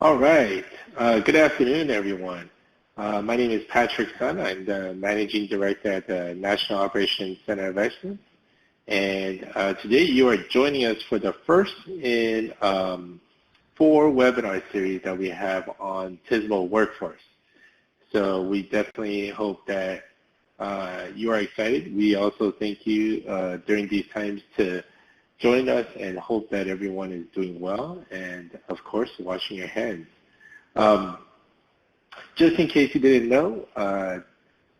All right. Good afternoon, everyone. My name is Patrick Sun. I'm the Managing Director at the National Operations Center of Excellence. And today you are joining us for the first in 4 webinar series that we have on TSMO Workforce. So we definitely hope that you are excited. We also thank you during these times to join us and hope that everyone is doing well and, of course, washing your hands. Just in case you didn't know,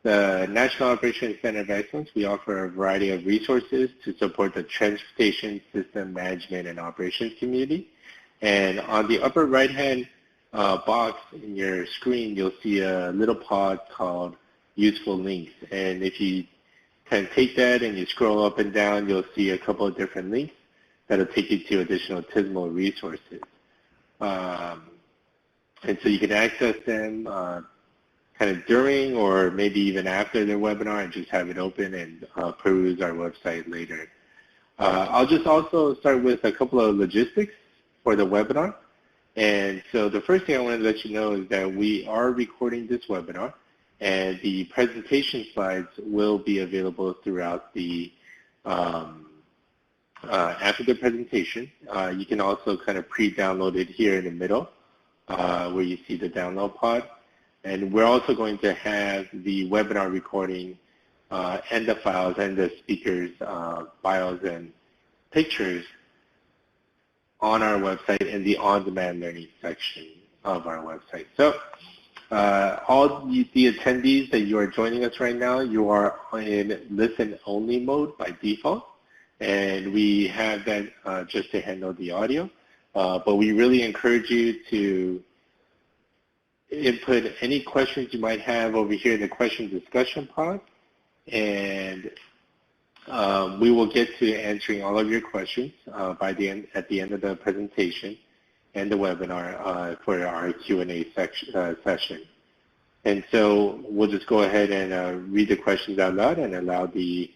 the National Operations Center of Excellence, we offer a variety of resources to support the transportation system management and operations community. And on the upper right-hand box in your screen, you'll see a little pod called Useful Links. And if you can take that and you scroll up and down, you'll see a couple of different links that'll take you to additional TSMO resources. And so you can access them kind of during or maybe even after the webinar and just have it open and peruse our website later. I'll just also start with a couple of logistics for the webinar. And so the first thing I want to let you know is that we are recording this webinar, and the presentation slides will be available throughout the after the presentation. You can also kind of pre-download it here in the middle where you see the download pod. And we're also going to have the webinar recording and the files and the speakers' bios and pictures on our website in the on-demand learning section of our website. So all the attendees that you are joining us right now, you are in listen-only mode by default. And we have that just to handle the audio. But we really encourage you to input any questions you might have over here in the question discussion pod. And we will get to answering all of your questions at the end of the presentation and the webinar for our Q&A session. And so we'll just go ahead and read the questions out loud and allow the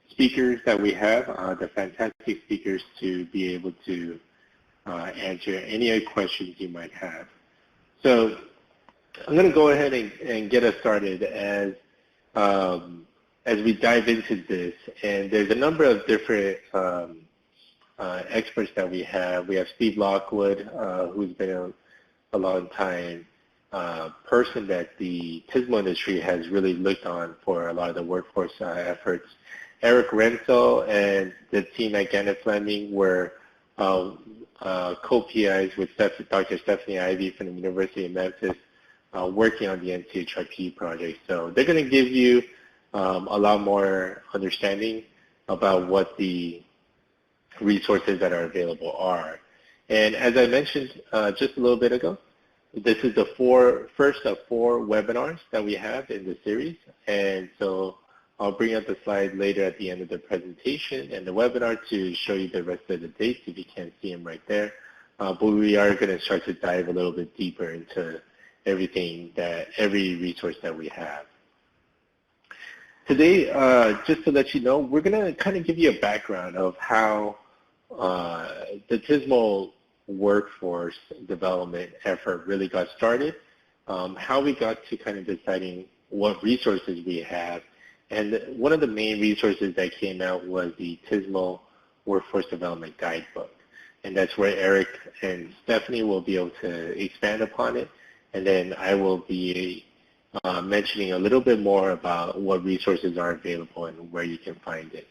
speakers that we have, the fantastic speakers, to be able to answer any questions you might have. So I'm going to go ahead and get us started as we dive into this. And there's a number of different experts that we have. We have Steve Lockwood, who's been a long time person that the TSMO industry has really looked on for a lot of the workforce efforts. Eric Renzel and the team at Gannett Fleming were co-PIs with Dr. Stephanie Ivey from the University of Memphis working on the NCHRP project. So they're going to give you a lot more understanding about what the resources that are available are. And as I mentioned just a little bit ago, this is the first of 4 webinars that we have in the series. And so I'll bring up the slide later at the end of the presentation and the webinar to show you the rest of the dates if you can't see them right there. But we are going to start to dive a little bit deeper into every resource that we have. Today, just to let you know, we're going to kind of give you a background of how the TSMO workforce development effort really got started, how we got to kind of deciding what resources we have. And one of the main resources that came out was the TSMO Workforce Development Guidebook. And that's where Eric and Stephanie will be able to expand upon it. And then I will be mentioning a little bit more about what resources are available and where you can find it.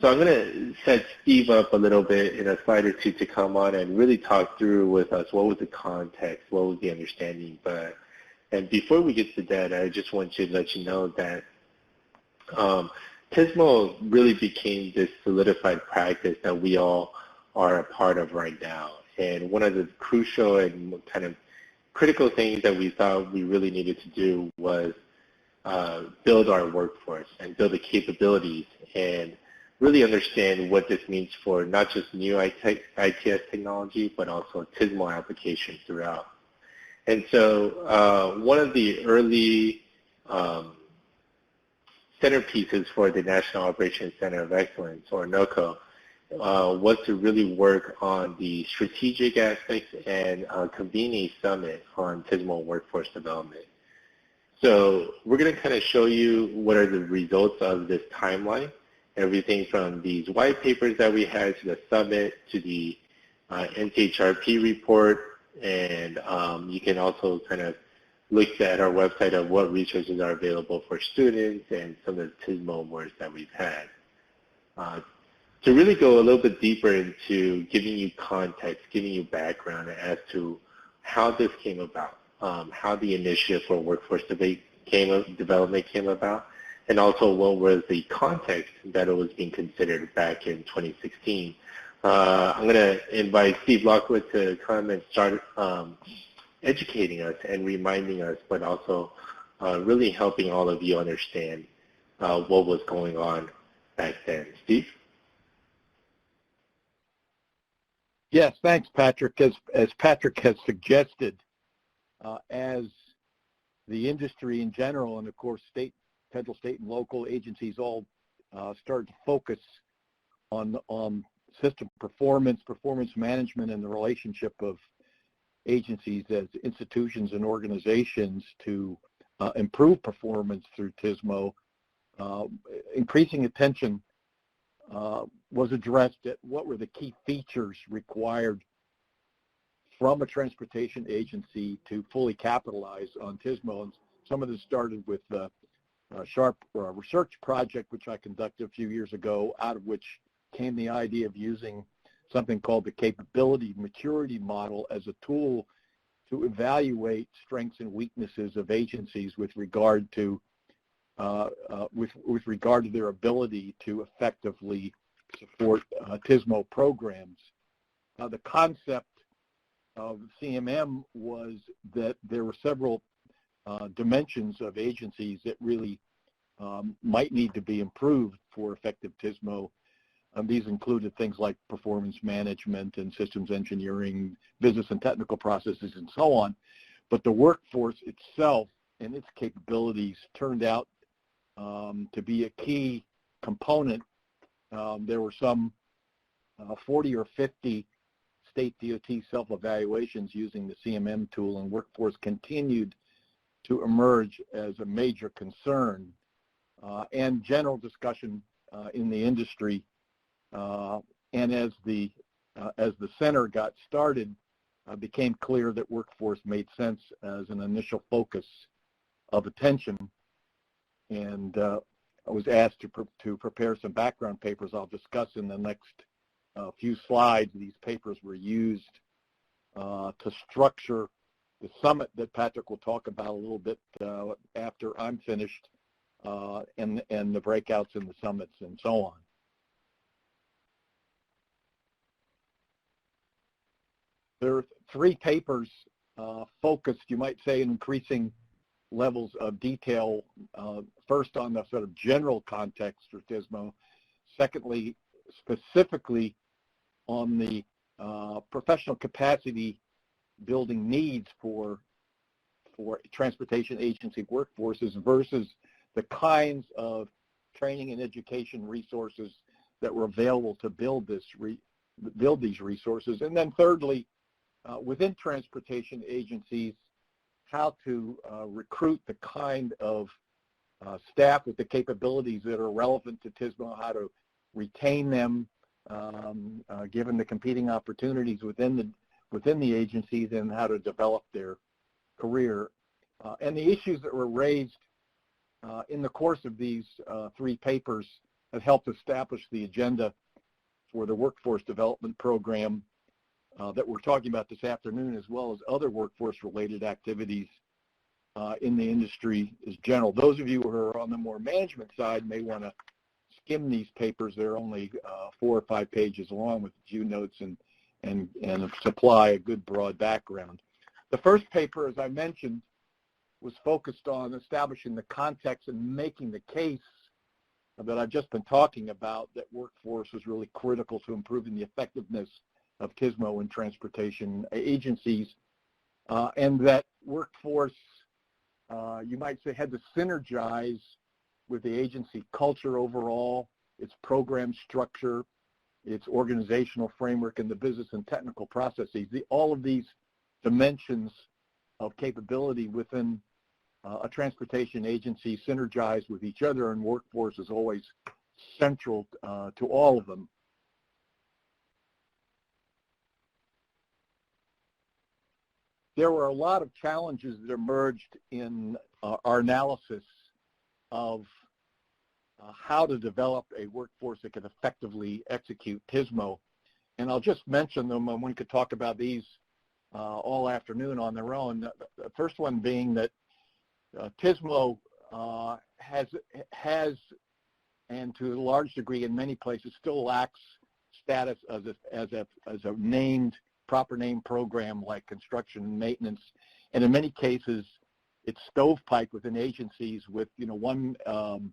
So I'm going to set Steve up a little bit in a slide or two to come on and really talk through with us what was the context, what was the understanding. And before we get to that, I just want to let you know that TSMO really became this solidified practice that we all are a part of right now. And one of the crucial and kind of critical things that we thought we really needed to do was build our workforce and build the capabilities and really understand what this means for not just new ITS technology, but also TSMO applications throughout. And so one of the early centerpieces for the National Operations Center of Excellence, or NOCoE, was to really work on the strategic aspects and convene a summit on TSMO workforce development. So we're going to kind of show you what are the results of this timeline, everything from these white papers that we had to the summit to the NCHRP report, and you can also kind of look at our website of what resources are available for students and some of the TSMO awards that we've had. To really go a little bit deeper into giving you context, giving you background as to how this came about, how the initiative for workforce development came about, and also what was the context that it was being considered back in 2016. I'm going to invite Steve Lockwood to come and start educating us and reminding us, but also really helping all of you understand what was going on back then. Steve? Yes, thanks, Patrick. As Patrick has suggested, as the industry in general, and of course federal, state, and local agencies all started to focus on system performance management, and the relationship of agencies as institutions and organizations to improve performance through TSMO, increasing attention was addressed at what were the key features required from a transportation agency to fully capitalize on TSMO. And some of this started with a SHARP research project, which I conducted a few years ago, out of which came the idea of using something called the capability maturity model as a tool to evaluate strengths and weaknesses of agencies with regard to their ability to effectively support TSMO programs. The concept of CMM was that there were several dimensions of agencies that really might need to be improved for effective TSMO. These included things like performance management and systems engineering, business and technical processes, and so on. But the workforce itself and its capabilities turned out to be a key component. There were some 40 or 50 state DOT self-evaluations using the CMM tool, and workforce continued to emerge as a major concern. And general discussion in the industry, and as the center got started, became clear that workforce made sense as an initial focus of attention. And I was asked to prepare some background papers I'll discuss in the next few slides. These papers were used to structure the summit that Patrick will talk about a little bit after I'm finished, and the breakouts in the summits and so on. There are three papers focused, you might say, in increasing levels of detail. First, on the sort of general context for TSMO. Secondly, specifically on the professional capacity building needs for transportation agency workforces versus the kinds of training and education resources that were available to build these resources. And then thirdly, within transportation agencies, how to recruit the kind of staff with the capabilities that are relevant to TSMO, how to retain them given the competing opportunities within the agencies, and how to develop their career. And the issues that were raised in the course of these three papers have helped establish the agenda for the workforce development program that we're talking about this afternoon, as well as other workforce-related activities in the industry as general. Those of you who are on the more management side may want to skim these papers. They're only 4 or 5 pages long with a few notes and supply a good broad background. The first paper, as I mentioned, was focused on establishing the context and making the case that I've just been talking about, that workforce was really critical to improving the effectiveness of TSMO in transportation agencies, and that workforce, you might say, had to synergize with the agency culture overall, its program structure, its organizational framework, and the business and technical processes. All of these dimensions of capability within a transportation agency synergize with each other, and workforce is always central to all of them. There were a lot of challenges that emerged in our analysis of how to develop a workforce that could effectively execute TSMO. And I'll just mention them, and we could talk about these all afternoon on their own. The first one being that TSMO has, and to a large degree in many places, still lacks status as a named, proper name program like construction and maintenance. And in many cases, it's stovepiped within agencies with, one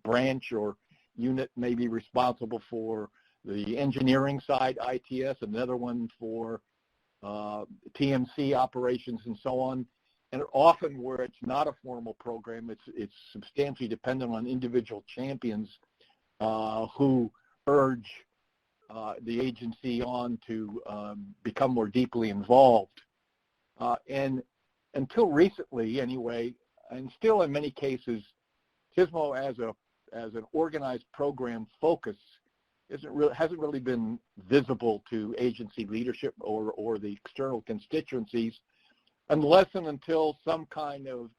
branch or unit may be responsible for the engineering side, ITS, another one for TMC operations and so on. And often where it's not a formal program, it's substantially dependent on individual champions who urge the agency on to become more deeply involved. And until recently, anyway, and still in many cases, TSMO as an organized program focus hasn't really been visible to agency leadership or the external constituencies, unless and until some kind of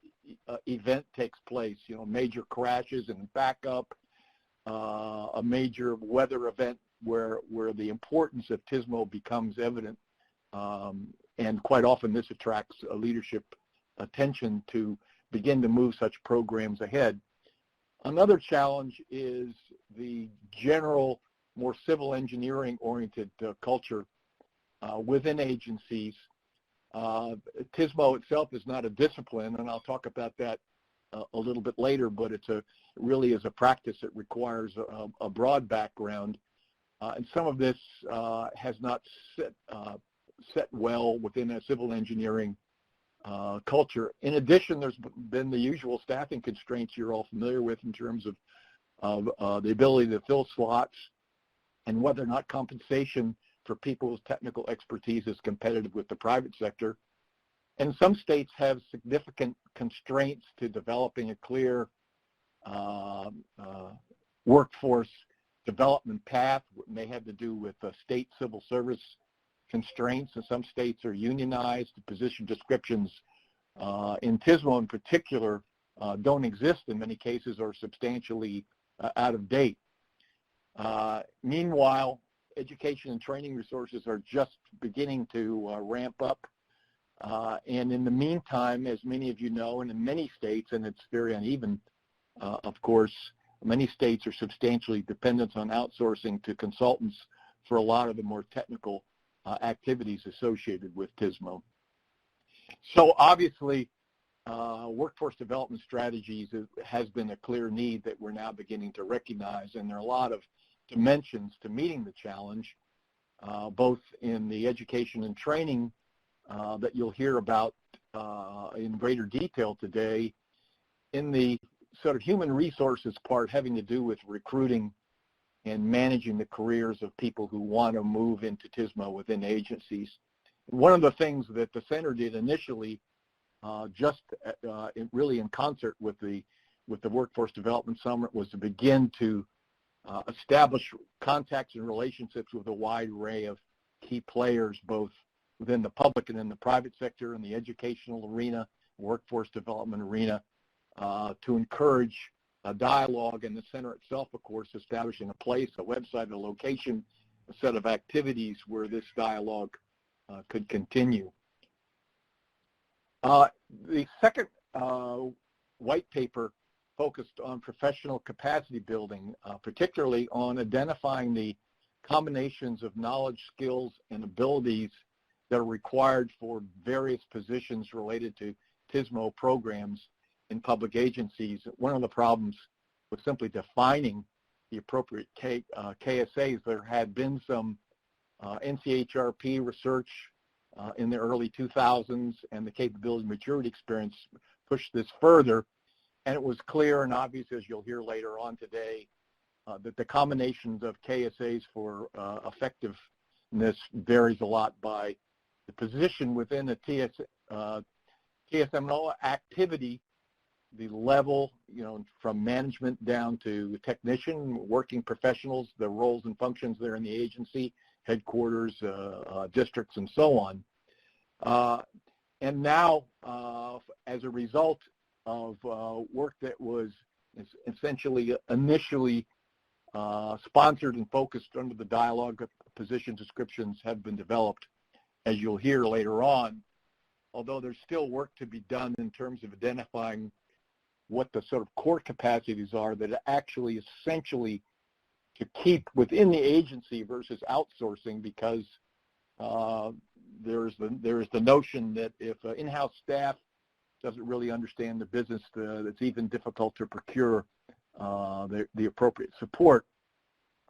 event takes place, major crashes and backup, a major weather event where the importance of TSMO becomes evident, and quite often this attracts leadership attention to begin to move such programs ahead. Another challenge is the general, more civil engineering-oriented culture within agencies. TSMO itself is not a discipline, and I'll talk about that a little bit later, but it really is a practice that requires a broad background. And some of this has not set well within a civil engineering culture. In addition, there's been the usual staffing constraints you're all familiar with in terms of the ability to fill slots and whether or not compensation for people with technical expertise is competitive with the private sector. And some states have significant constraints to developing a clear workforce development path. It may have to do with state civil service constraints, and some states are unionized. The position descriptions in TSMO in particular don't exist in many cases or substantially out of date. Meanwhile, education and training resources are just beginning to ramp up. And in the meantime, as many of you know, and in many states, and it's very uneven, of course, many states are substantially dependent on outsourcing to consultants for a lot of the more technical activities associated with TSMO. So obviously, workforce development strategies has been a clear need that we're now beginning to recognize, and there are a lot of dimensions to meeting the challenge, both in the education and training that you'll hear about in greater detail today, in the sort of human resources part having to do with recruiting and managing the careers of people who want to move into TSMO within agencies. One of the things that the center did initially, really in concert with the Workforce Development Summit, was to begin to establish contacts and relationships with a wide array of key players, both within the public and in the private sector, in the educational arena, workforce development arena, to encourage a dialogue, and the center itself, of course, establishing a place, a website, a location, a set of activities where this dialogue could continue. The second white paper focused on professional capacity building, particularly on identifying the combinations of knowledge, skills, and abilities that are required for various positions related to TSMO programs in public agencies. One of the problems was simply defining the appropriate KSAs. There had been some NCHRP research in the early 2000s, and the capability maturity experience pushed this further. And it was clear and obvious, as you'll hear later on today, that the combinations of KSAs for effectiveness varies a lot by the position within a TSMO activity, the level, from management down to technician, working professionals, the roles and functions there in the agency, headquarters, districts, and so on. And now, as a result of work that was essentially initially sponsored and focused under the dialogue, position descriptions have been developed, as you'll hear later on, although there's still work to be done in terms of identifying what the sort of core capacities are that are actually essentially to keep within the agency versus outsourcing, because there's the notion that if in-house staff doesn't really understand the business, it's even difficult to procure the appropriate support.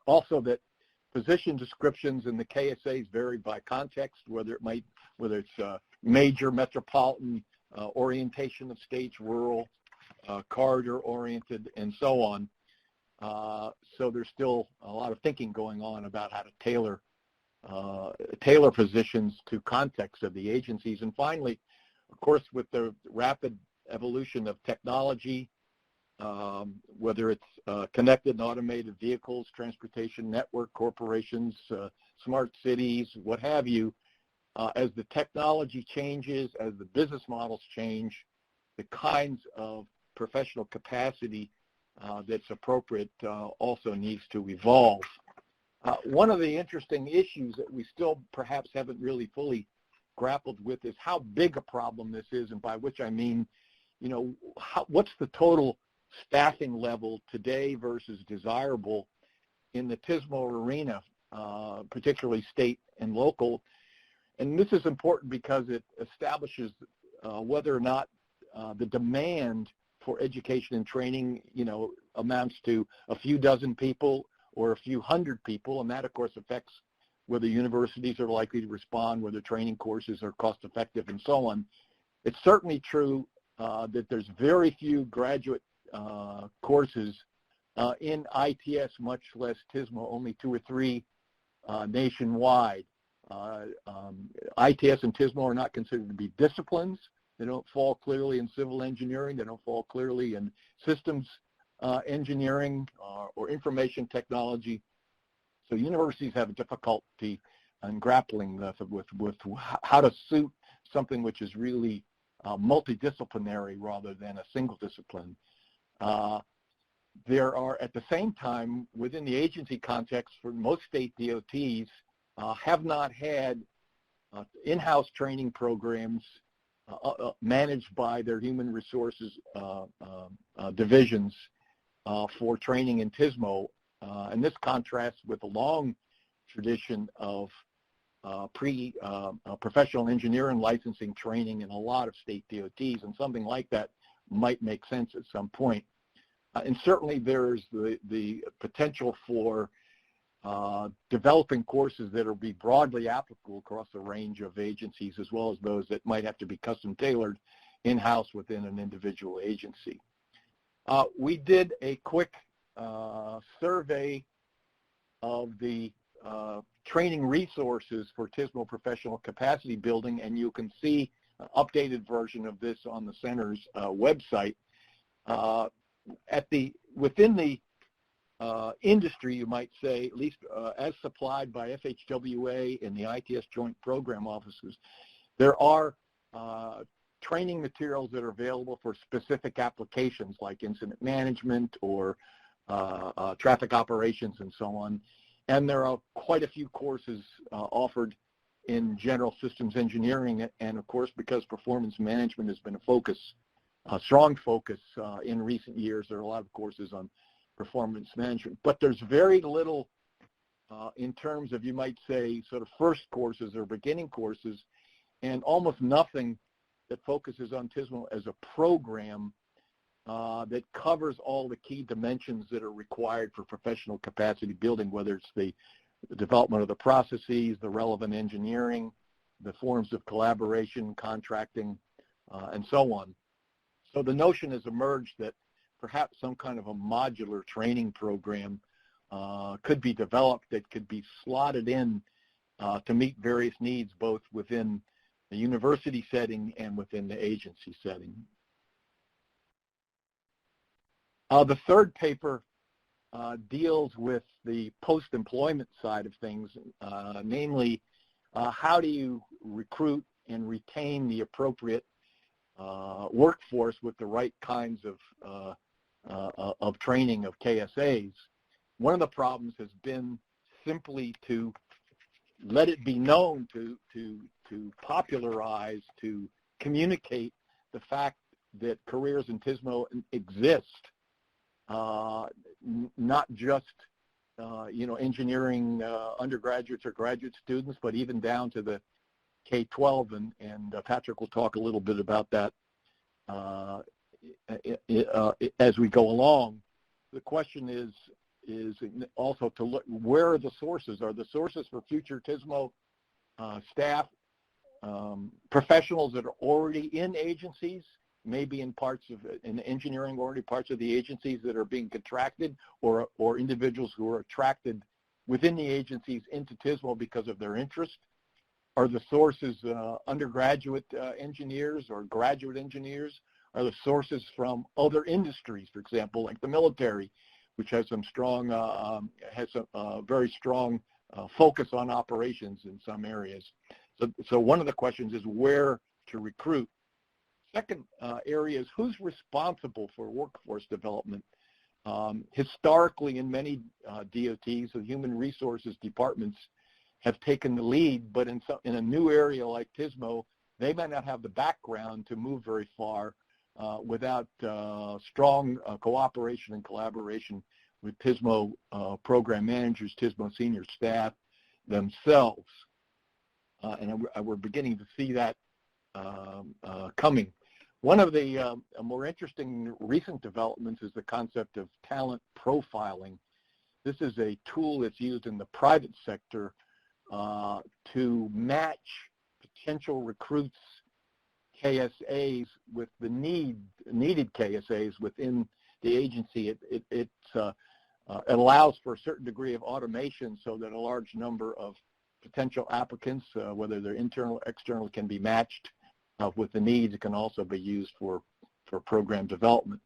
Also, that position descriptions in the KSAs vary by context, whether it's major, metropolitan, orientation of states, rural, corridor-oriented, and so on. So there's still a lot of thinking going on about how to tailor positions to context of the agencies. And finally, of course, with the rapid evolution of technology, whether it's connected and automated vehicles, transportation network, corporations, smart cities, what have you, as the technology changes, as the business models change, the kinds of professional capacity that's appropriate also needs to evolve. One of the interesting issues that we still perhaps haven't really fully grappled with is how big a problem this is, and by which I mean, what's the total staffing level today versus desirable in the TSMO arena, particularly state and local. And this is important because it establishes whether or not the demand for education and training, amounts to a few dozen people or a few hundred people, and that, of course, affects whether universities are likely to respond, whether training courses are cost-effective, and so on. It's certainly true that there's very few graduate courses in ITS, much less TSMO, only 2 or 3 nationwide. ITS and TSMO are not considered to be disciplines. They don't fall clearly in civil engineering. They don't fall clearly in systems engineering or information technology. So universities have a difficulty in grappling with how to suit something which is really multidisciplinary rather than a single discipline. There are, at the same time, within the agency context, for most state DOTs, have not had in-house training programs managed by their human resources divisions for training in TSMO. And this contrasts with a long tradition of professional engineering licensing training in a lot of state DOTs, and something like that might make sense at some point. And certainly there's the potential for developing courses that will be broadly applicable across a range of agencies, as well as those that might have to be custom tailored in-house within an individual agency. We did a quick survey of the training resources for TSMO professional capacity building, and you can see an updated version of this on the center's website. Within the industry, you might say, at least as supplied by FHWA and the ITS Joint Program Offices, there are training materials that are available for specific applications like incident management or traffic operations and so on. And there are quite a few courses offered in general systems engineering, and of course, because performance management has been a strong focus in recent years, there are a lot of courses on performance management. But there's very little in terms of, you might say, sort of first courses or beginning courses, and almost nothing that focuses on TSMO as a program that covers all the key dimensions that are required for professional capacity building, whether it's the development of the processes, the relevant engineering, the forms of collaboration, contracting, and so on. So the notion has emerged that perhaps some kind of a modular training program could be developed that could be slotted in to meet various needs both within the university setting and within the agency setting. The third paper deals with the post-employment side of things, namely how do you recruit and retain the appropriate workforce with the right kinds of training of KSAs. One of the problems has been simply to let it be known, to popularize, to communicate the fact that careers in TSMO exist, not just engineering undergraduates or graduate students, but even down to the K-12, and Patrick will talk a little bit about that as we go along. The question is also to look, where are the sources? Are the sources for future TSMO staff professionals that are already in agencies, maybe in engineering, already parts of the agencies that are being contracted, or individuals who are attracted within the agencies into TSMO because of their interest? Are the sources undergraduate engineers or graduate engineers? Are the sources from other industries, for example, like the military, which has some strong, very strong focus on operations in some areas? So one of the questions is where to recruit. Second area is who's responsible for workforce development. Historically, in many DOTs, the human resources departments have taken the lead, but in a new area like TSMO, they might not have the background to move very far without strong cooperation and collaboration with TSMO program managers, TSMO senior staff themselves. And we're beginning to see that coming. One of the more interesting recent developments is the concept of talent profiling. This is a tool that's used in the private sector to match potential recruits KSAs with the needed KSAs within the agency. It allows for a certain degree of automation so that a large number of potential applicants, whether they're internal or external, can be matched with the needs. It can also be used for program development.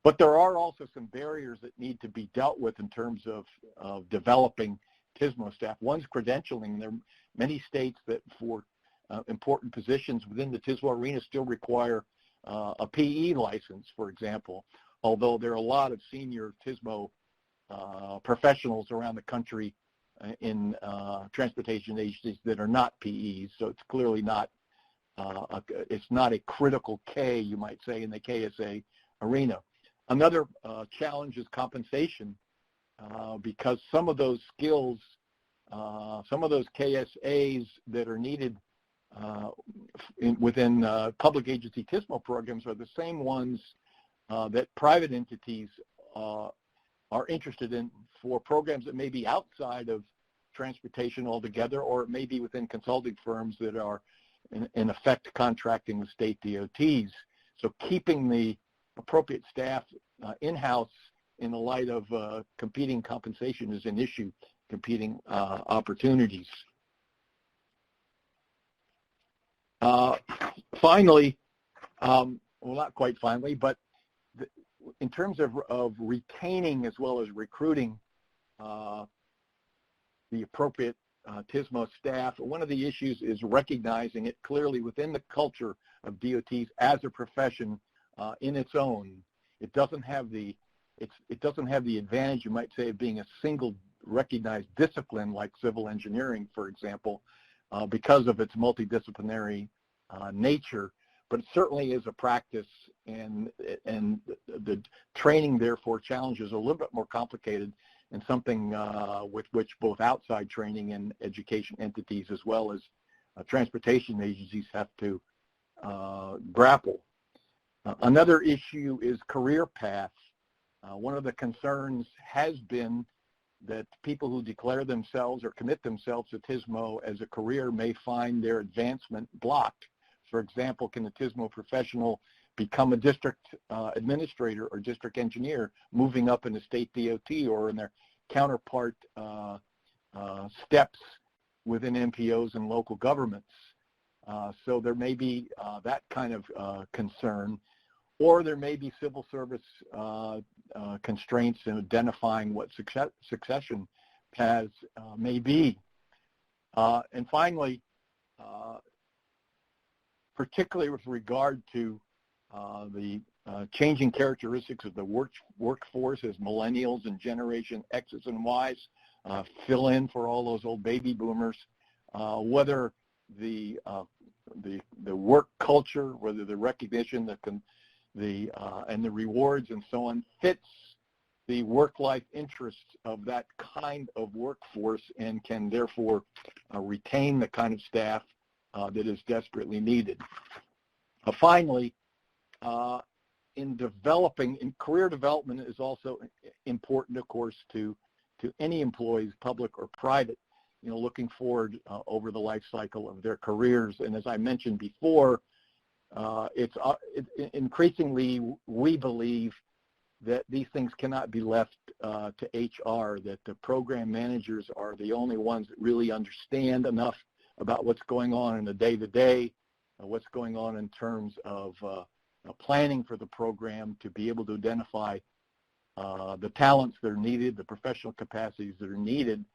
But there are also some barriers that need to be dealt with in terms of developing TSMO staff. One's credentialing. There are many states that for important positions within the TSMO arena still require a PE license, for example, although there are a lot of senior TSMO professionals around the country in transportation agencies that are not PEs, so it's clearly not it's not a critical K, you might say, in the KSA arena. Another challenge is compensation, because some of those skills, some of those KSAs that are needed within public agency TSMO programs are the same ones that private entities are interested in for programs that may be outside of transportation altogether, or it may be within consulting firms that are in effect contracting with state DOTs. So keeping the appropriate staff in-house in the light of competing compensation is an issue, competing opportunities. Finally, well, not quite finally, but in terms of retaining as well as recruiting the appropriate TSMO staff, one of the issues is recognizing it clearly within the culture of DOTs as a profession in its own. It doesn't have the advantage, you might say, of being a single recognized discipline like civil engineering, for example, because of its multidisciplinary nature. But it certainly is a practice, and the training therefore challenges a little bit more complicated, and something with which both outside training and education entities as well as transportation agencies have to grapple. Another issue is career paths. One of the concerns has been that people who declare themselves or commit themselves to TSMO as a career may find their advancement blocked. For example, can a TSMO professional become a district administrator or district engineer moving up in a state DOT or in their counterpart steps within MPOs and local governments. So there may be that kind of concern, or there may be civil service constraints in identifying what succession paths may be. And finally, particularly with regard to the changing characteristics of the workforce as millennials and Generation X's and Y's fill in for all those old baby boomers, whether the work culture, whether the recognition, and the rewards and so on fits the work-life interests of that kind of workforce and can therefore retain the kind of staff that is desperately needed. Finally, in career development is also important, of course, to any employees, public or private, looking forward over the life cycle of their careers. And as I mentioned before, it's increasingly we believe that these things cannot be left to HR, that the program managers are the only ones that really understand enough about what's going on in the day-to-day, what's going on in terms of planning for the program to be able to identify the talents that are needed, the professional capacities that are needed,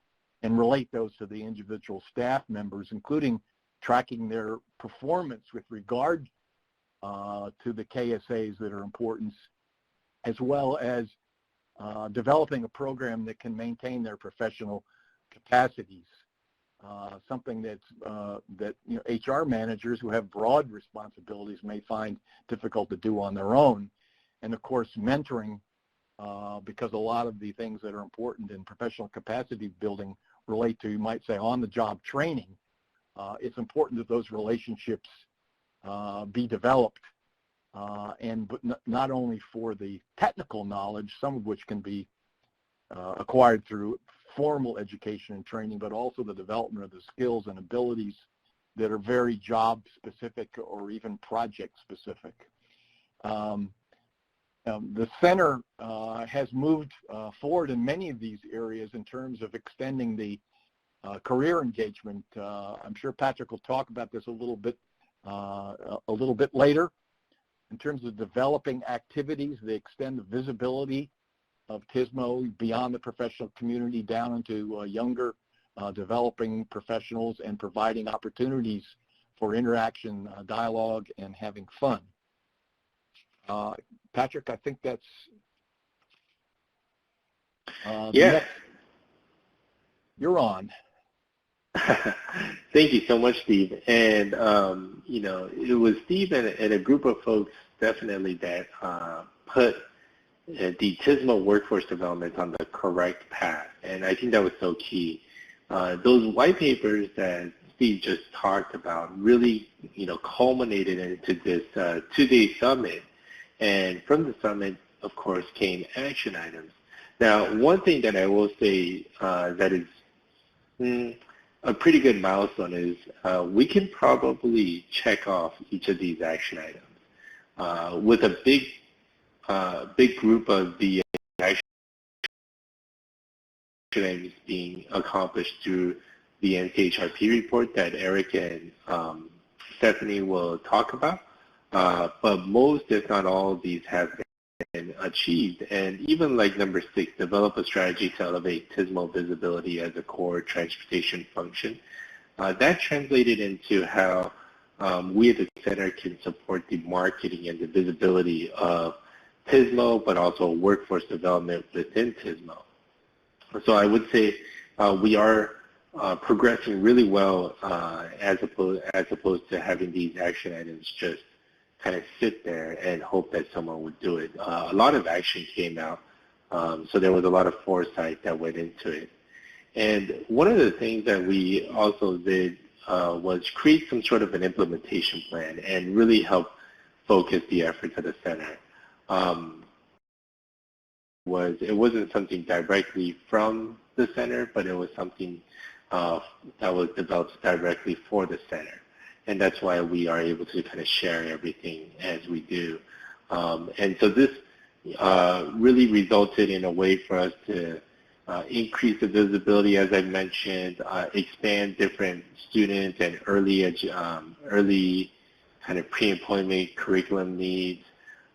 and relate those to the individual staff members, including tracking their performance with regard to the KSAs that are important, as well as developing a program that can maintain their professional capacities. Something that HR managers who have broad responsibilities may find difficult to do on their own. And of course, mentoring, because a lot of the things that are important in professional capacity building relate to, you might say, on-the-job training. It's important that those relationships be developed, but not only for the technical knowledge, some of which can be acquired through formal education and training, but also the development of the skills and abilities that are very job-specific or even project-specific. The center has moved forward in many of these areas in terms of extending the career engagement. I'm sure Patrick will talk about this a little bit later. In terms of developing activities, they extend the visibility of TSMO beyond the professional community down into younger developing professionals and providing opportunities for interaction, dialogue, and having fun. Patrick, I think that's yeah. You're on. Thank you so much, Steve. And it was Steve and a group of folks definitely that put the TSMO workforce development on the correct path, and I think that was so key. Those white papers that Steve just talked about really, culminated into this two-day summit, and from the summit, of course, came action items. Now, one thing that I will say that is a pretty good milestone is we can probably check off each of these action items with a big group of the action items being accomplished through the NCHRP report that Eric and Stephanie will talk about. But most, if not all, of these have been achieved. And even like number 6, develop a strategy to elevate TSMO visibility as a core transportation function. That translated into how we at the center can support the marketing and the visibility of TSMO, but also workforce development within TSMO. So I would say we are progressing really well as opposed to having these action items just kind of sit there and hope that someone would do it. A lot of action came out, so there was a lot of foresight that went into it. And one of the things that we also did was create some sort of an implementation plan and really help focus the efforts of the center. It wasn't something directly from the center, but it was something that was developed directly for the center. And that's why we are able to kind of share everything as we do. And so this really resulted in a way for us to increase the visibility, as I mentioned, expand different students and early kind of pre-employment curriculum needs,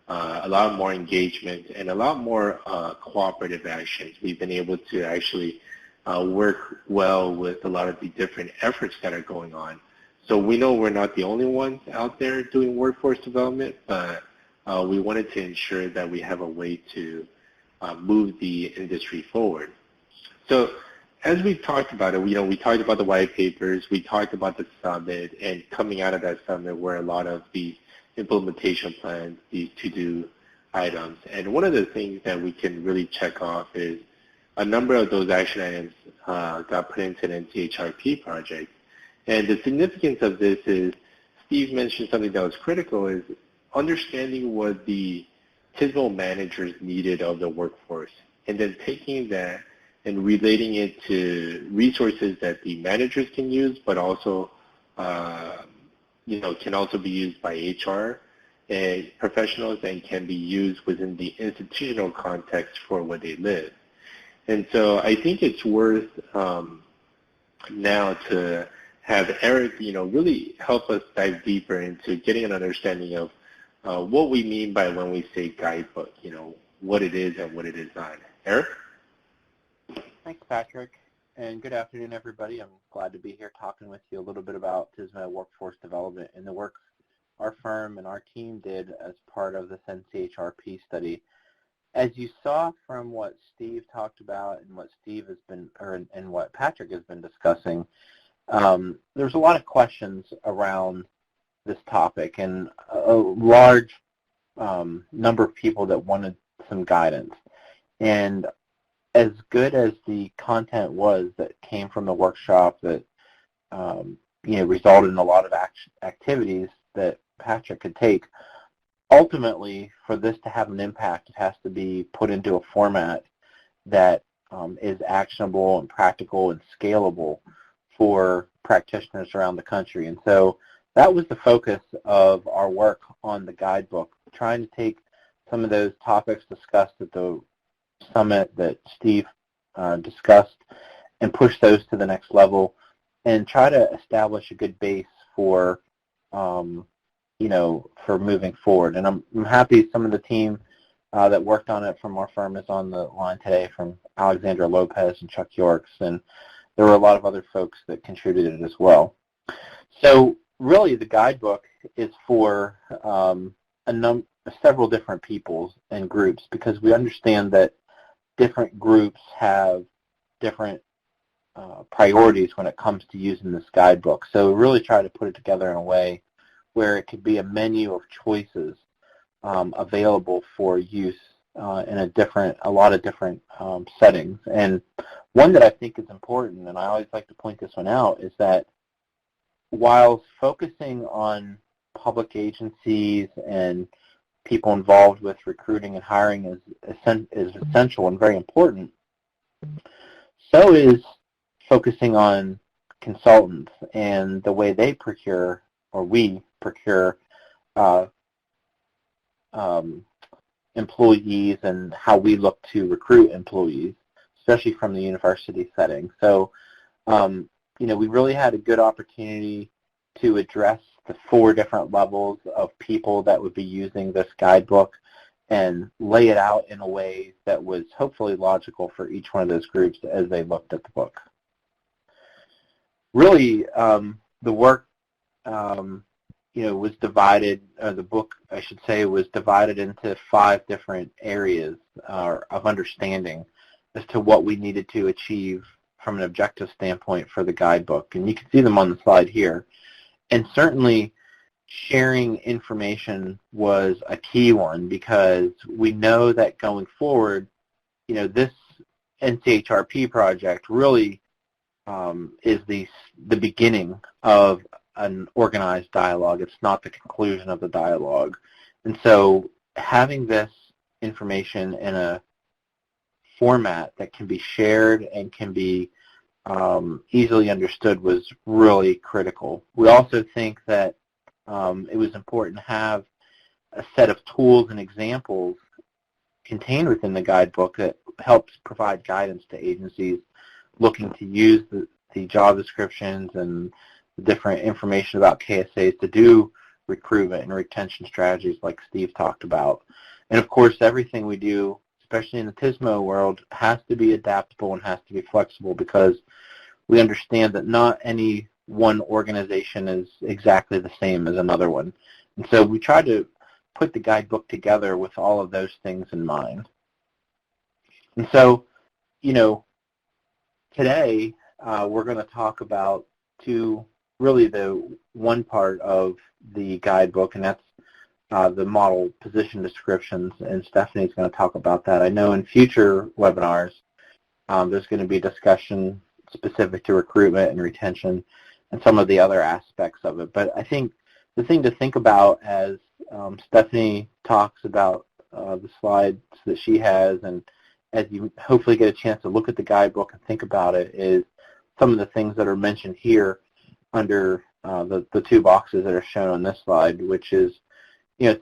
a lot more engagement, and a lot more cooperative actions. We've been able to actually work well with a lot of the different efforts that are going on. So we know we're not the only ones out there doing workforce development, but we wanted to ensure that we have a way to move the industry forward. So as we've talked about it, we talked about the white papers, we talked about the summit, and coming out of that summit were a lot of these implementation plans, these to-do items. And one of the things that we can really check off is a number of those action items got put into an NCHRP project. And the significance of this is, Steve mentioned something that was critical, is understanding what the TSMO managers needed of the workforce, and then taking that and relating it to resources that the managers can use, but also, can also be used by HR and professionals and can be used within the institutional context for where they live. And so I think it's worth now to have Eric, really help us dive deeper into getting an understanding of what we mean by when we say guidebook, what it is and what it is not. Eric? Thanks, Patrick, and good afternoon, everybody. I'm glad to be here talking with you a little bit about TSMO Workforce Development and the work our firm and our team did as part of this NCHRP study. As you saw from what Steve talked about and what Steve has been, and what Patrick has been discussing, there's a lot of questions around this topic and a large number of people that wanted some guidance. And as good as the content was that came from the workshop that resulted in a lot of activities that Patrick could take, ultimately for this to have an impact, it has to be put into a format that is actionable and practical and scalable for practitioners around the country. And so that was the focus of our work on the guidebook, trying to take some of those topics discussed at the summit that Steve discussed and push those to the next level and try to establish a good base for for moving forward. And I'm happy some of the team that worked on it from our firm is on the line today, from Alexandra Lopez and Chuck Yorks, and there were a lot of other folks that contributed as well. So really the guidebook is for several different peoples and groups, because we understand that different groups have different priorities when it comes to using this guidebook. So really try to put it together in a way where it could be a menu of choices available for use in a lot of different settings. And one that I think is important, and I always like to point this one out, is that while focusing on public agencies and people involved with recruiting and hiring is essential and very important, so is focusing on consultants and the way they procure, or we procure, employees, and how we look to recruit employees, especially from the university setting. So, we really had a good opportunity to address the 4 different levels of people that would be using this guidebook and lay it out in a way that was hopefully logical for each one of those groups as they looked at the book. Really, the work, was divided, the book, I should say, was divided into 5 different areas of understanding as to what we needed to achieve from an objective standpoint for the guidebook. And you can see them on the slide here. And certainly sharing information was a key one, because we know that going forward, this NCHRP project really is the beginning of an organized dialogue. It's not the conclusion of the dialogue. And so having this information in a format that can be shared and can be easily understood was really critical. We also think that it was important to have a set of tools and examples contained within the guidebook that helps provide guidance to agencies looking to use the job descriptions and the different information about KSAs to do recruitment and retention strategies like Steve talked about. And of course, everything we do, especially in the TSMO world, has to be adaptable and has to be flexible, because we understand that not any one organization is exactly the same as another one. And so we try to put the guidebook together with all of those things in mind. And so, today we're going to talk about really the one part of the guidebook, and that's the model position descriptions, and Stephanie's going to talk about that. I know in future webinars there's going to be discussion specific to recruitment and retention and some of the other aspects of it. But I think the thing to think about as Stephanie talks about the slides that she has, and as you hopefully get a chance to look at the guidebook and think about it, is some of the things that are mentioned here under the two boxes that are shown on this slide, which is,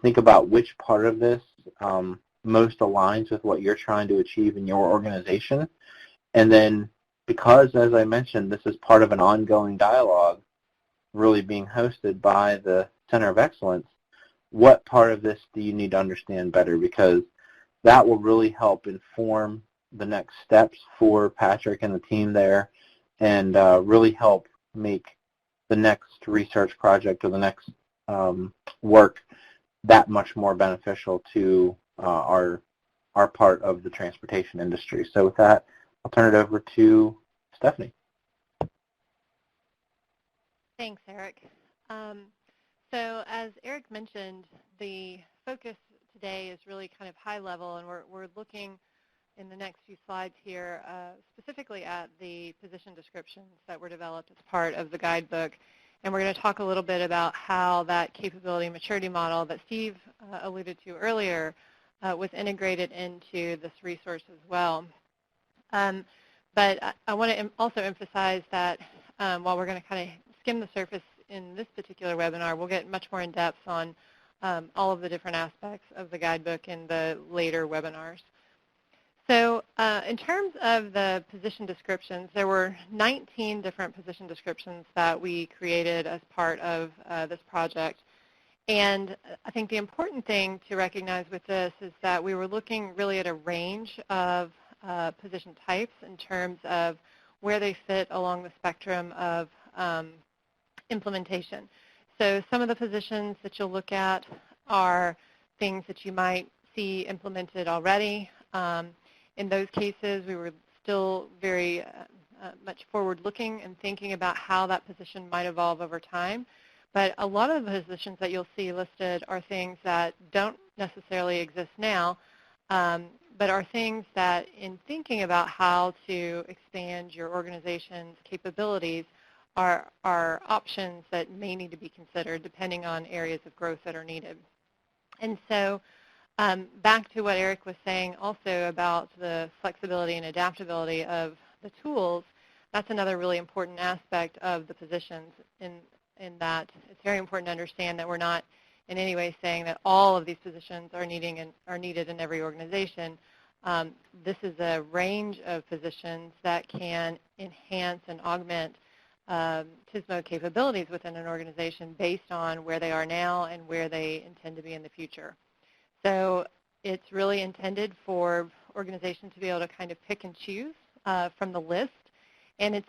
think about which part of this most aligns with what you're trying to achieve in your organization. And then, because, as I mentioned, this is part of an ongoing dialogue really being hosted by the Center of Excellence, what part of this do you need to understand better? Because that will really help inform the next steps for Patrick and the team there, and really help make the next research project or the next work that much more beneficial to our part of the transportation industry. So with that, I'll turn it over to Stephanie. Thanks, Eric. So as Eric mentioned, the focus today is really kind of high level, and we're looking in the next few slides here specifically at the position descriptions that were developed as part of the guidebook. And we're going to talk a little bit about how that capability maturity model that Steve alluded to earlier was integrated into this resource as well. But I want to also emphasize that while we're going to kind of skim the surface in this particular webinar, we'll get much more in depth on all of the different aspects of the guidebook in the later webinars. So in terms of the position descriptions, there were 19 different position descriptions that we created as part of this project. And I think the important thing to recognize with this is that we were looking really at a range of position types in terms of where they fit along the spectrum of implementation. So some of the positions that you'll look at are things that you might see implemented already. In those cases, we were still very much forward-looking and thinking about how that position might evolve over time. But a lot of the positions that you'll see listed are things that don't necessarily exist now, but are things that, in thinking about how to expand your organization's capabilities, are options that may need to be considered depending on areas of growth that are needed. And so back to what Eric was saying also about the flexibility and adaptability of the tools, that's another really important aspect of the positions in that it's very important to understand that we're not in any way saying that all of these positions are needed in every organization. This is a range of positions that can enhance and augment TSMO capabilities within an organization based on where they are now and where they intend to be in the future. So it's really intended for organizations to be able to kind of pick and choose from the list, and it's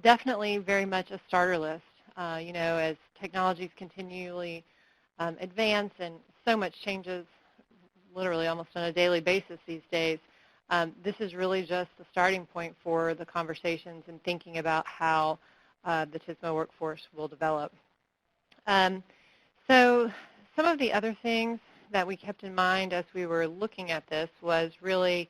definitely very much a starter list. As technologies continually advance and so much changes literally almost on a daily basis these days, this is really just the starting point for the conversations and thinking about how the TSMO workforce will develop. So some of the other things that we kept in mind as we were looking at this was really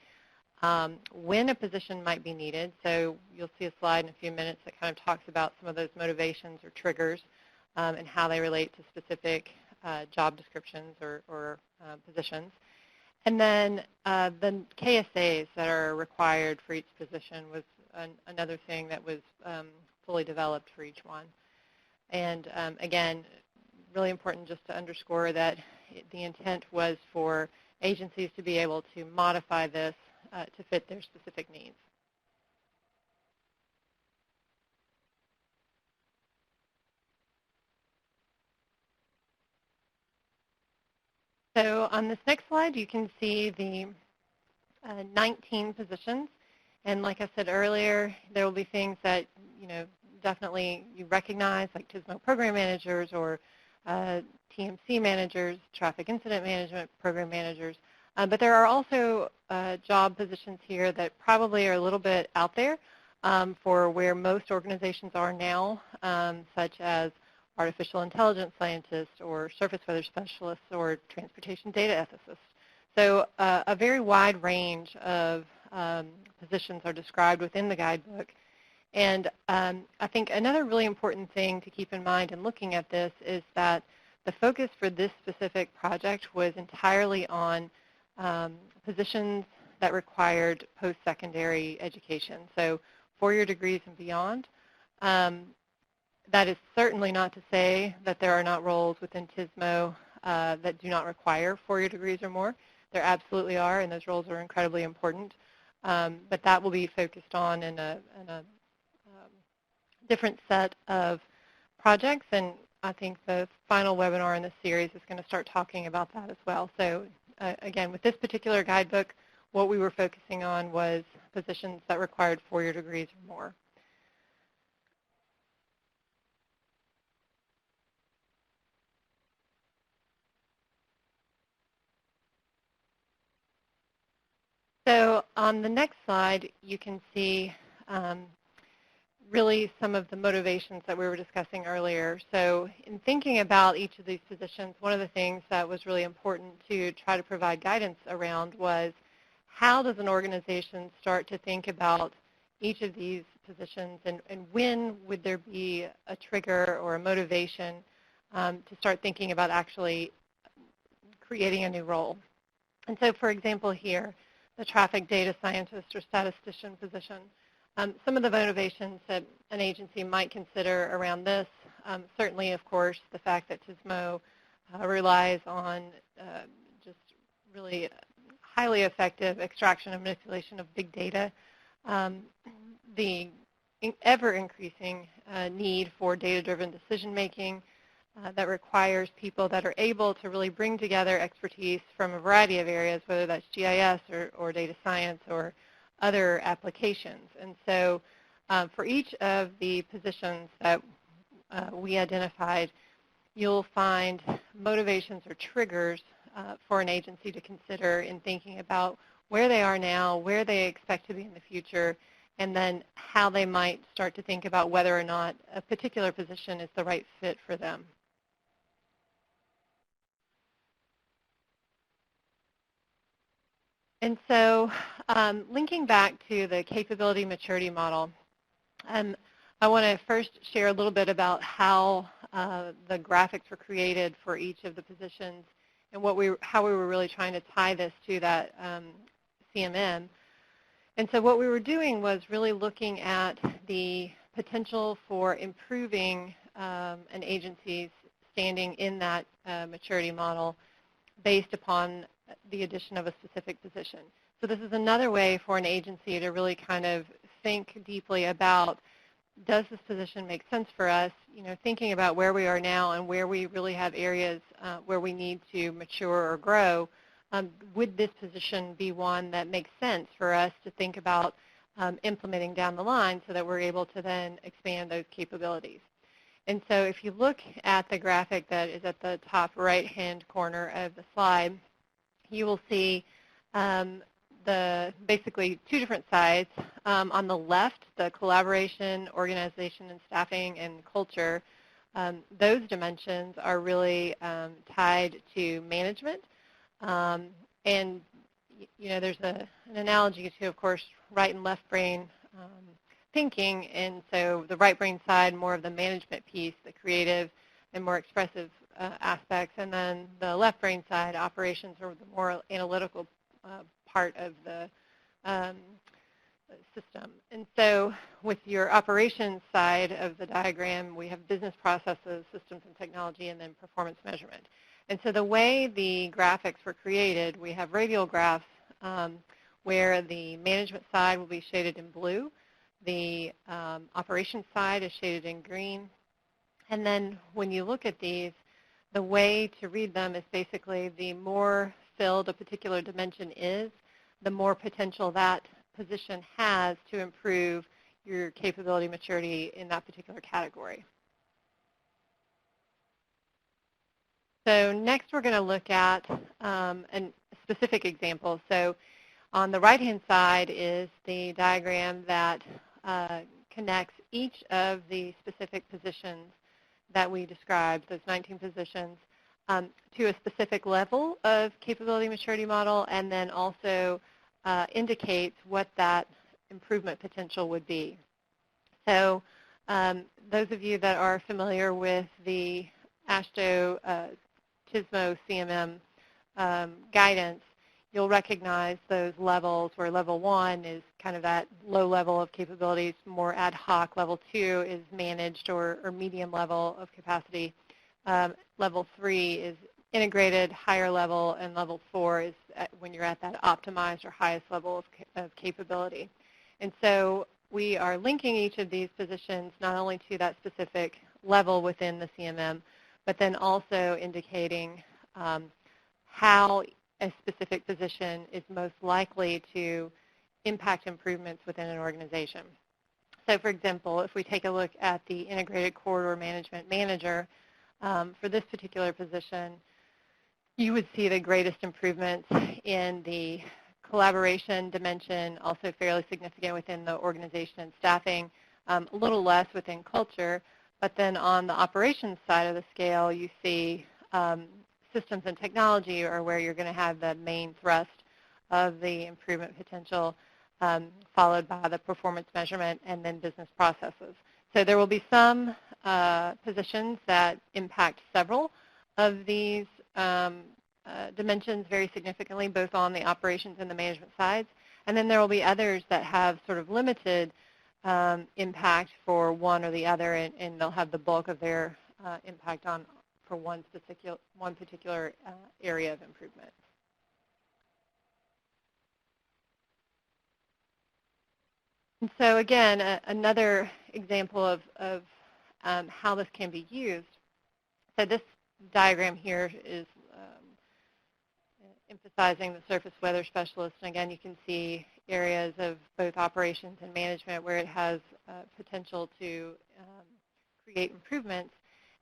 when a position might be needed. So you'll see a slide in a few minutes that kind of talks about some of those motivations or triggers and how they relate to specific job descriptions or positions. And then the KSAs that are required for each position was another thing that was fully developed for each one. And again, really important just to underscore that the intent was for agencies to be able to modify this to fit their specific needs. So on this next slide, you can see the 19 positions. And like I said earlier, there will be things that, definitely you recognize, like TSMO program managers or TMC managers, traffic incident management program managers. But there are also job positions here that probably are a little bit out there for where most organizations are now, such as artificial intelligence scientists or surface weather specialists or transportation data ethicists. So a very wide range of positions are described within the guidebook. And I think another really important thing to keep in mind in looking at this is that the focus for this specific project was entirely on positions that required post-secondary education, so 4-year degrees and beyond. That is certainly not to say that there are not roles within TSMO that do not require 4-year degrees or more. There absolutely are, and those roles are incredibly important. But that will be focused on in a different set of projects, and I think the final webinar in this series is going to start talking about that as well. So again, with this particular guidebook, what we were focusing on was positions that required 4-year degrees or more. So on the next slide, you can see really some of the motivations that we were discussing earlier. So in thinking about each of these positions, one of the things that was really important to try to provide guidance around was how does an organization start to think about each of these positions, and when would there be a trigger or a motivation to start thinking about actually creating a new role. And so, for example, here, the traffic data scientist or statistician position. Some of the motivations that an agency might consider around this, certainly, of course, the fact that TSMO relies on just really highly effective extraction and manipulation of big data, the ever-increasing need for data-driven decision-making that requires people that are able to really bring together expertise from a variety of areas, whether that's GIS or data science or other applications. And so for each of the positions that we identified, you'll find motivations or triggers for an agency to consider in thinking about where they are now, where they expect to be in the future, and then how they might start to think about whether or not a particular position is the right fit for them. And so linking back to the capability maturity model, I want to first share a little bit about how the graphics were created for each of the positions and how we were really trying to tie this to that CMM. And so what we were doing was really looking at the potential for improving an agency's standing in that maturity model based upon the addition of a specific position. So this is another way for an agency to really kind of think deeply about, does this position make sense for us? You know, thinking about where we are now and where we really have areas where we need to mature or grow, would this position be one that makes sense for us to think about implementing down the line so that we're able to then expand those capabilities? And so if you look at the graphic that is at the top right-hand corner of the slide, you will see basically two different sides. On the left, the collaboration, organization, and staffing and culture, those dimensions are really tied to management. And you know, there's an analogy to, of course, right and left brain thinking, and so the right brain side, more of the management piece, the creative and more expressive aspects, and then the left brain side, operations, or the more analytical part of the system. And so with your operations side of the diagram, we have business processes, systems and technology, and then performance measurement. And so the way the graphics were created, we have radial graphs where the management side will be shaded in blue, the operations side is shaded in green, and then when you look at these, the way to read them is basically the more filled a particular dimension is, the more potential that position has to improve your capability maturity in that particular category. So next we're going to look at a specific example. So on the right-hand side is the diagram that connects each of the specific positions that we described, those 19 positions, to a specific level of capability maturity model, and then also indicates what that improvement potential would be. So those of you that are familiar with the AASHTO TSMO CMM guidance, you'll recognize those levels where level 1 is kind of that low level of capabilities, more ad hoc. Level 2 is managed or medium level of capacity. Level 3 is integrated, higher level, and level 4 is when you're at that optimized or highest level of capability. And so we are linking each of these positions not only to that specific level within the CMM, but then also indicating how a specific position is most likely to impact improvements within an organization. So for example, if we take a look at the Integrated Corridor Management Manager, for this particular position, you would see the greatest improvements in the collaboration dimension, also fairly significant within the organization and staffing, a little less within culture, but then on the operations side of the scale, you see systems and technology are where you're going to have the main thrust of the improvement potential, followed by the performance measurement and then business processes. So there will be some positions that impact several of these dimensions very significantly, both on the operations and the management sides. And then there will be others that have sort of limited impact for one or the other, and they'll have the bulk of their impact on for one particular area of improvement. And so again, another example of how this can be used. So this diagram here is emphasizing the surface weather specialist. And again, you can see areas of both operations and management where it has potential to create improvements.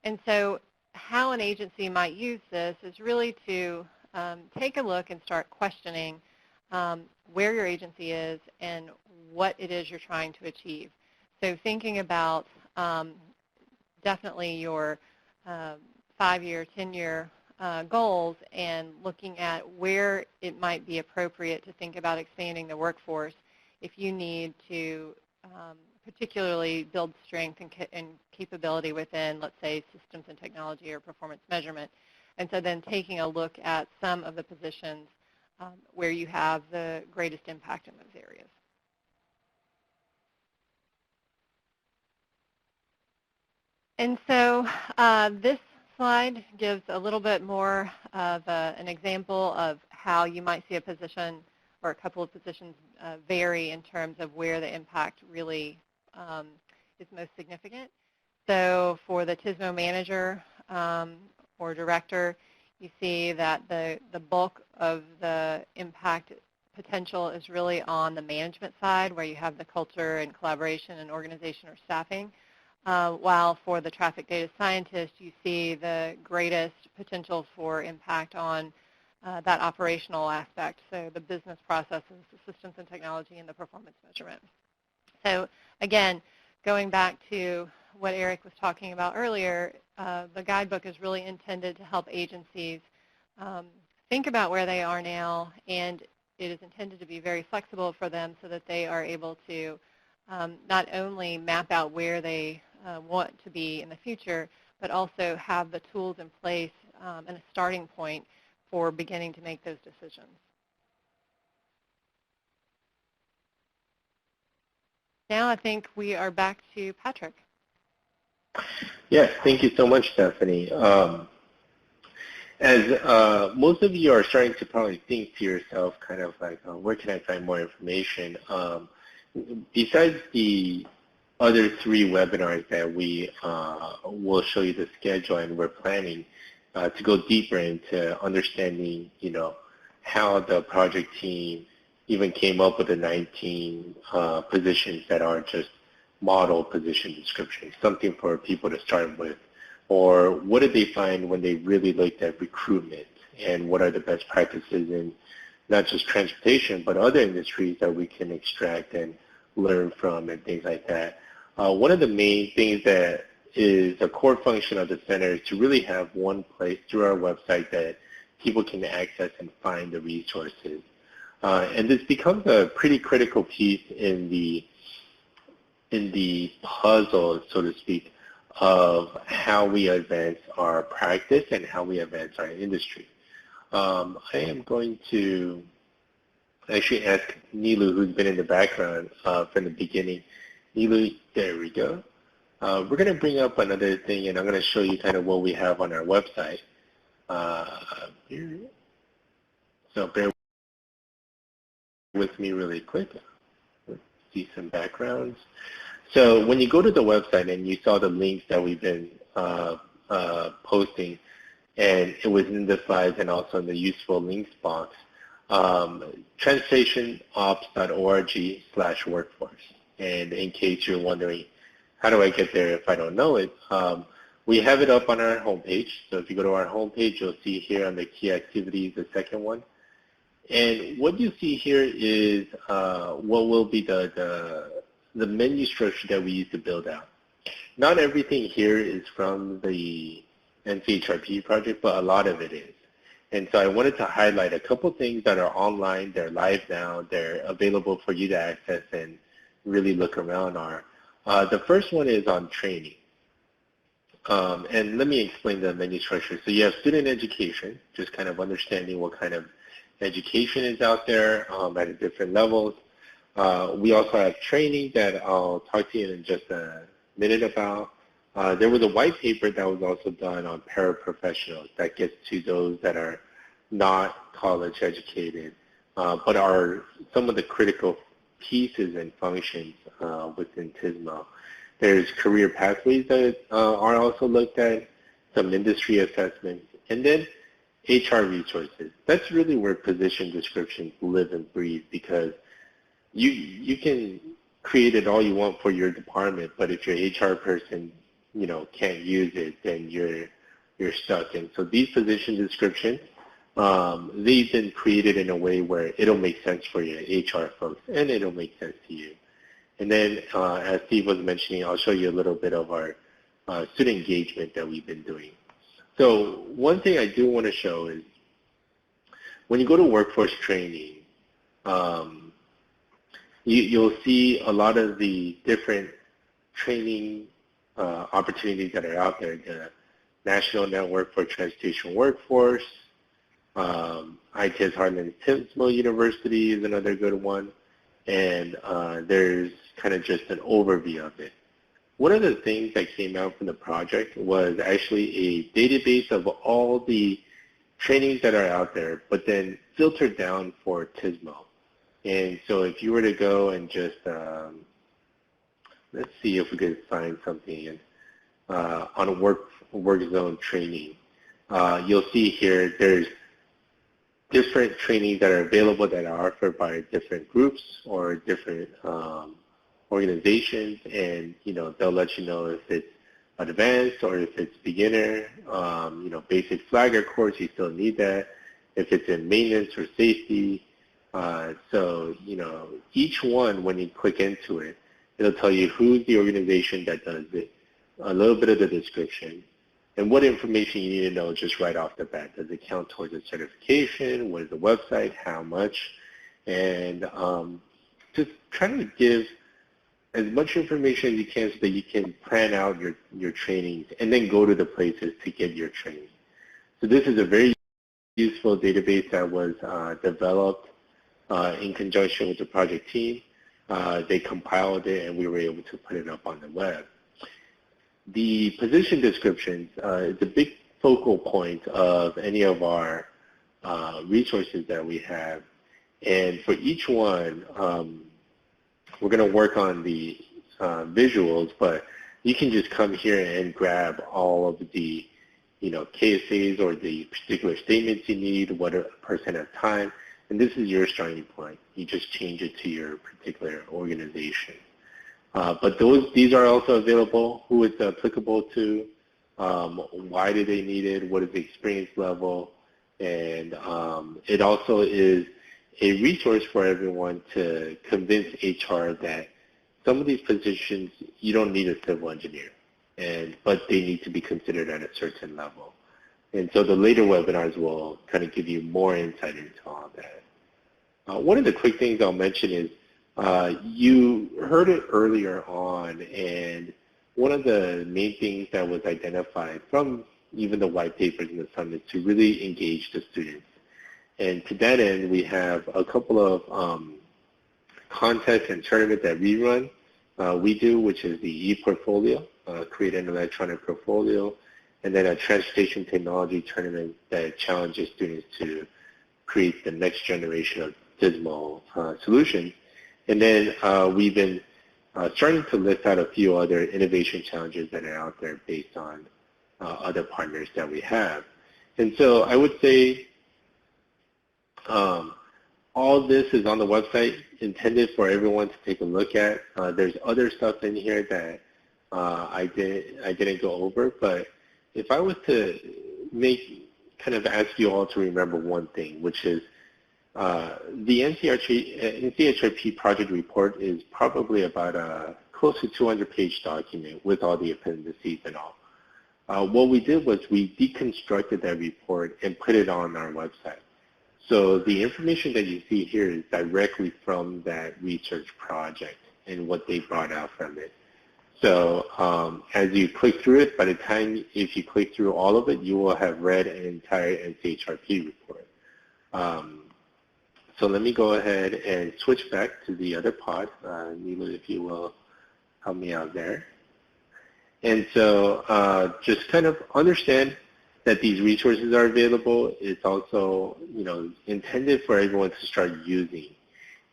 And so how an agency might use this is really to take a look and start questioning where your agency is and what it is you're trying to achieve. So thinking about definitely your 5-year, 10-year goals and looking at where it might be appropriate to think about expanding the workforce if you need to particularly build strength and capability within, let's say, systems and technology or performance measurement. And so then taking a look at some of the positions where you have the greatest impact in those areas. And so this slide gives a little bit more of an example of how you might see a position or a couple of positions vary in terms of where the impact really is most significant. So for the TSMO manager or director, you see that the bulk of the impact potential is really on the management side, where you have the culture and collaboration and organization or staffing. While for the traffic data scientist, you see the greatest potential for impact on that operational aspect, so the business processes, the systems and technology, and the performance measurement. So again, going back to what Eric was talking about earlier, the guidebook is really intended to help agencies think about where they are now, and it is intended to be very flexible for them so that they are able to not only map out where they want to be in the future, but also have the tools in place and a starting point for beginning to make those decisions. Now I think we are back to Patrick. Yes, thank you so much, Stephanie. As most of you are starting to probably think to yourself, kind of like, where can I find more information? Besides the other 3 webinars that we will show you the schedule, and we're planning to go deeper into understanding, how the project team even came up with the 19 positions that are just model position descriptions, something for people to start with. Or what did they find when they really looked at recruitment, and what are the best practices in not just transportation, but other industries that we can extract and learn from and things like that. One of the main things that is a core function of the center is to really have one place through our website that people can access and find the resources. And this becomes a pretty critical piece in the puzzle, so to speak, of how we advance our practice and how we advance our industry. I am going to actually ask Nilu, who's been in the background from the beginning. Nilu, there we go. We're going to bring up another thing, and I'm going to show you kind of what we have on our website. So bear with me really quick. Let's see some backgrounds. So when you go to the website and you saw the links that we've been posting, and it was in the slides and also in the useful links box, transportationops.org/workforce. And in case you're wondering, how do I get there if I don't know it? We have it up on our homepage. So if you go to our homepage, you'll see here on the key activities, the second one. And what you see here is what will be the menu structure that we use to build out. Not everything here is from the NCHRP project, but a lot of it is. And so I wanted to highlight a couple things that are online, they're live now, they're available for you to access and really look around are. The first one is on training. And let me explain the menu structure. So you have student education, just kind of understanding what kind of education is out there at different levels. We also have training that I'll talk to you in just a minute about. There was a white paper that was also done on paraprofessionals that gets to those that are not college educated, but are some of the critical pieces and functions within TSMO. There's career pathways that are also looked at, some industry assessments, and then HR resources. That's really where position descriptions live and breathe, because you can create it all you want for your department, but if your HR person can't use it, then you're stuck. And so these position descriptions, they've been created in a way where it'll make sense for your HR folks, and it'll make sense to you. And then, as Steve was mentioning, I'll show you a little bit of our student engagement that we've been doing. So one thing I do want to show is when you go to workforce training, you'll see a lot of the different training opportunities that are out there. The National Network for Transportation Workforce, ITS Heartland TSMO University is another good one, and there's kind of just an overview of it. One of the things that came out from the project was actually a database of all the trainings that are out there, but then filtered down for TSMO. And so if you were to go and just, let's see if we could find something on a work zone training, you'll see here there's different trainings that are available that are offered by different groups or different organizations, and they'll let you know if it's advanced or if it's beginner. Basic flagger course, you still need that. If it's in maintenance or safety, so each one, when you click into it, it'll tell you who's the organization that does it, a little bit of the description, and what information you need to know just right off the bat. Does it count towards a certification? What is the website? How much? And just trying to give as much information as you can so that you can plan out your trainings and then go to the places to get your training. So this is a very useful database that was developed in conjunction with the project team. They compiled it, and we were able to put it up on the web. The position descriptions is a big focal point of any of our resources that we have. And for each one, we're going to work on the visuals, but you can just come here and grab all of the, KSAs or the particular statements you need, what a percent of time, and this is your starting point. You just change it to your particular organization. But these are also available, who it's applicable to, why do they need it, what is the experience level, and it also is a resource for everyone to convince HR that some of these positions, you don't need a civil engineer, but they need to be considered at a certain level. And so the later webinars will kind of give you more insight into all that. One of the quick things I'll mention is you heard it earlier on, and one of the main things that was identified from even the white papers in the summit is to really engage the students. And to that end, we have a couple of contests and tournaments that we run. We do, which is the e-portfolio, create an electronic portfolio, and then a transportation technology tournament that challenges students to create the next generation of TSMO solutions. And then we've been starting to list out a few other innovation challenges that are out there based on other partners that we have. And so I would say all this is on the website, intended for everyone to take a look at. There's other stuff in here that I didn't go over, but if I was to ask you all to remember one thing, which is the NCHRP project report is probably about a close to 200-page document with all the appendices and all. What we did was we deconstructed that report and put it on our website. So the information that you see here is directly from that research project and what they brought out from it. So as you click through it, by the time, if you click through all of it, you will have read an entire NCHRP report. So let me go ahead and switch back to the other pod. Neela, if you will help me out there. And so just kind of understand that these resources are available. It's also, intended for everyone to start using.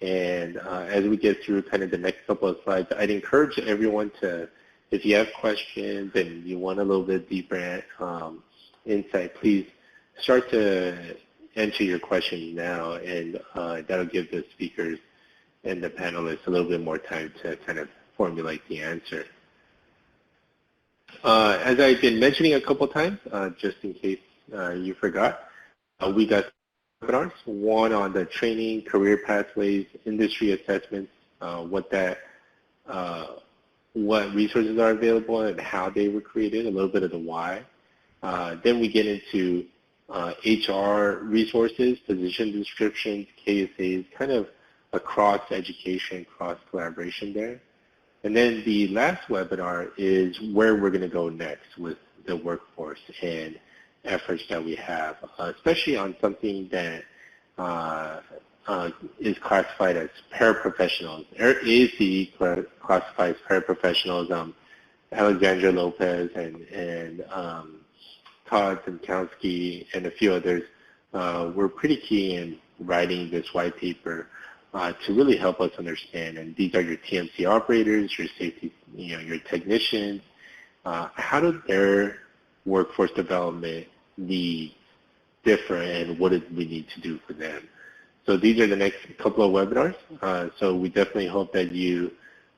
And as we get through kind of the next couple of slides, I'd encourage everyone to, if you have questions and you want a little bit deeper insight, please start to enter your questions now, and that'll give the speakers and the panelists a little bit more time to kind of formulate the answer. As I've been mentioning a couple times, just in case you forgot, we got webinars, one on the training, career pathways, industry assessments, what resources are available and how they were created, a little bit of the why. Then we get into HR resources, position descriptions, KSAs, kind of across education, cross collaboration there. And then the last webinar is where we're going to go next with the workforce and efforts that we have, especially on something that is classified as paraprofessionals. AACE classifies paraprofessionals. Alexandra Lopez and Todd Zemkowski and a few others were pretty key in writing this white paper to really help us understand. And these are your TMC operators, your safety, your technicians. How does their workforce development need differ, and what do we need to do for them? So these are the next couple of webinars. So we definitely hope that you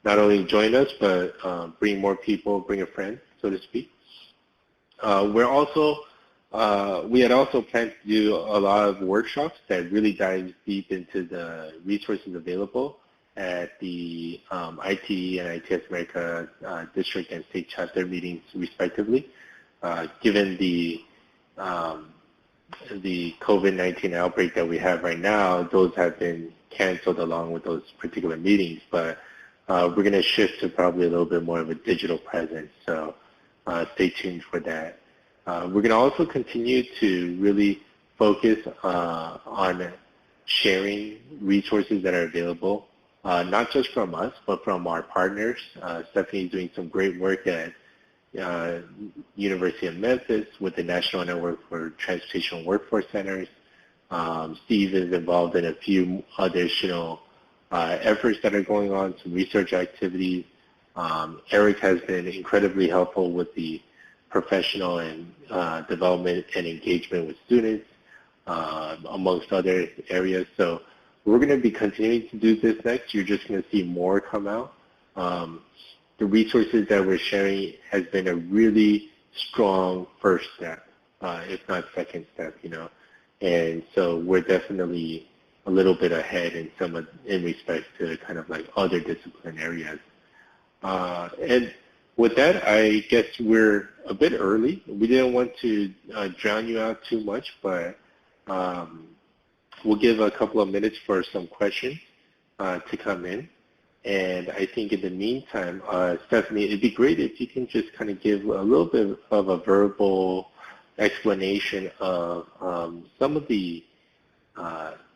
not only join us, but bring more people, bring a friend, so to speak. We had also planned to do a lot of workshops that really dive deep into the resources available at the ITE and ITS America district and state chapter meetings, respectively. Given the COVID-19 outbreak that we have right now, those have been canceled along with those particular meetings, but we're going to shift to probably a little bit more of a digital presence, so stay tuned for that. We're going to also continue to really focus on sharing resources that are available, not just from us, but from our partners. Stephanie is doing some great work at University of Memphis with the National Network for Transportation Workforce Centers. Steve is involved in a few additional efforts that are going on, some research activities. Eric has been incredibly helpful with the professional and development and engagement with students, amongst other areas. So we're going to be continuing to do this next. You're just going to see more come out. The resources that we're sharing has been a really strong first step, if not second step, And so we're definitely a little bit ahead in respect to kind of like other discipline areas. And with that, I guess we're a bit early. We didn't want to drown you out too much, but we'll give a couple of minutes for some questions to come in. And I think in the meantime, Stephanie, it'd be great if you can just kind of give a little bit of a verbal explanation of some of the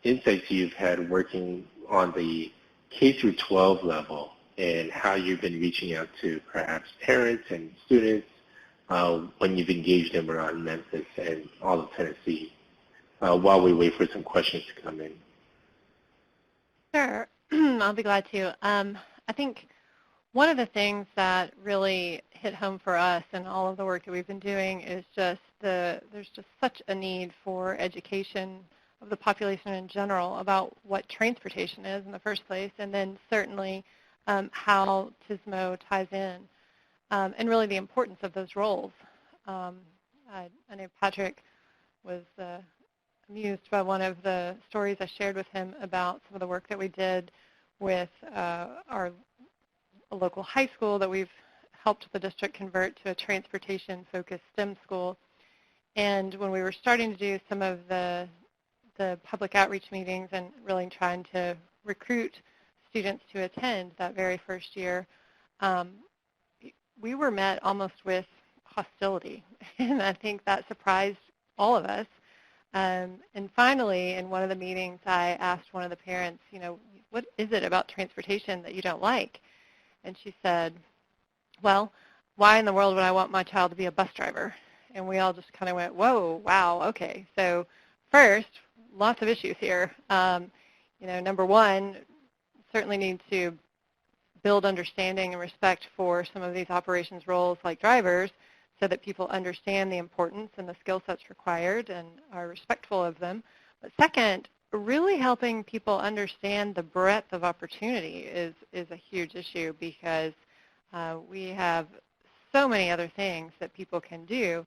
insights you've had working on the K through 12 level and how you've been reaching out to perhaps parents and students when you've engaged them around Memphis and all of Tennessee while we wait for some questions to come in. Sure. I'll be glad to. I think one of the things that really hit home for us and all of the work that we've been doing is just there's just such a need for education of the population in general about what transportation is in the first place, and then certainly how TSMO ties in, and really the importance of those roles. I know Patrick was amused by one of the stories I shared with him about some of the work that we did with our local high school that we've helped the district convert to a transportation-focused STEM school. And when we were starting to do some of the public outreach meetings and really trying to recruit students to attend that very first year, we were met almost with hostility. And I think that surprised all of us. And finally, in one of the meetings, I asked one of the parents, what is it about transportation that you don't like? And she said, well, why in the world would I want my child to be a bus driver? And we all just kind of went, whoa, wow, okay. So first, lots of issues here. Number one, certainly need to build understanding and respect for some of these operations roles like drivers so that people understand the importance and the skill sets required and are respectful of them. But second, really helping people understand the breadth of opportunity is a huge issue because we have so many other things that people can do,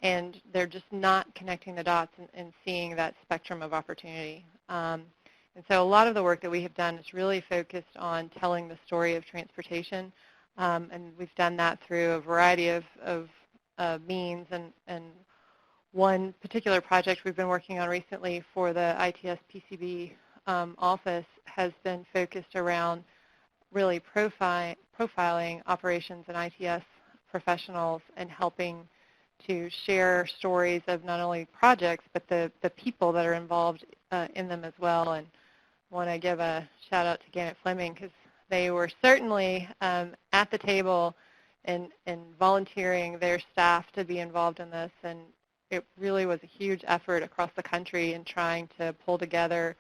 and they're just not connecting the dots and seeing that spectrum of opportunity. And so a lot of the work that we have done is really focused on telling the story of transportation, and we've done that through a variety of means. And one particular project we've been working on recently for the ITS PCB office has been focused around really profiling operations and ITS professionals and helping to share stories of not only projects but the people that are involved in them as well. And I want to give a shout out to Gannett Fleming because they were certainly at the table and volunteering their staff to be involved in this, and it really was a huge effort across the country in trying to pull together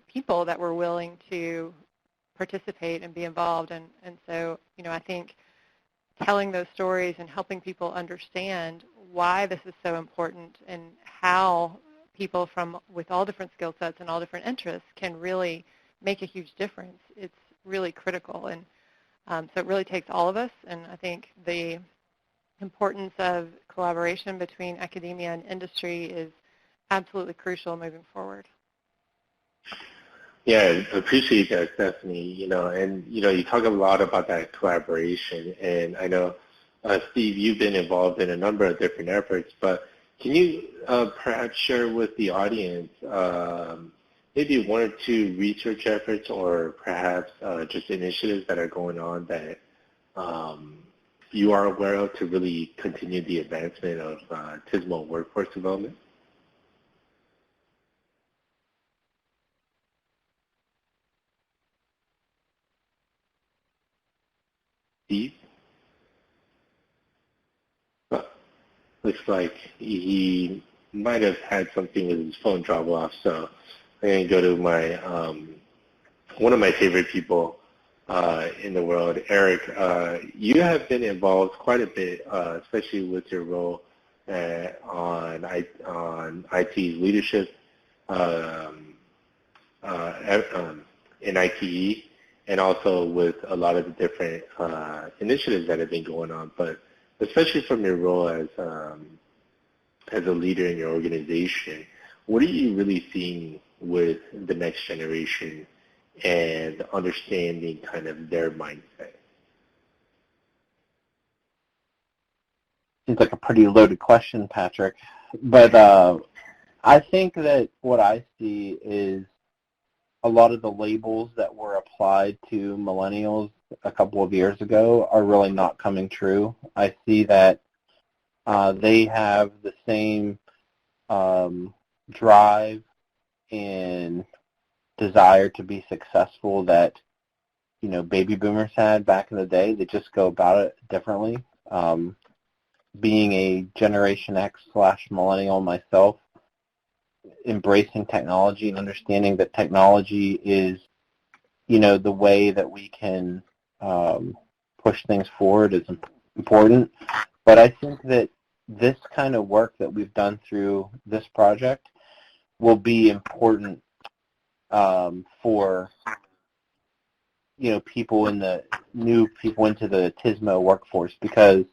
people that were willing to participate and be involved. And so, I think telling those stories and helping people understand why this is so important and how people with all different skill sets and all different interests can really make a huge difference. It's really critical. And so it really takes all of us, and I think the importance of collaboration between academia and industry is absolutely crucial moving forward. Yeah, I appreciate that, Stephanie. And you talk a lot about that collaboration, and I know, Steve, you've been involved in a number of different efforts, but can you perhaps share with the audience maybe one or two research efforts or perhaps just initiatives that are going on that you are aware of to really continue the advancement of TSMO workforce development? Steve? looks like he might have had something with his phone drop off, so I'm going to go to my one of my favorite people in the world, Eric. You have been involved quite a bit, especially with your role on IT leadership in ITE, and also with a lot of the different initiatives that have been going on. But especially from your role as a leader in your organization, what are you really seeing with the next generation and understanding kind of their mindset? Seems like a pretty loaded question, Patrick. But I think that what I see is a lot of the labels that were applied to millennials a couple of years ago are really not coming true. I see that they have the same drive and desire to be successful that, you know, baby boomers had back in the day. They just go about it differently. Being a Generation X/millennial myself, embracing technology and understanding that technology is, you know, the way that we can push things forward is important. But I think that this kind of work that we've done through this project will be important for, you know, new people into the TSMO workforce, because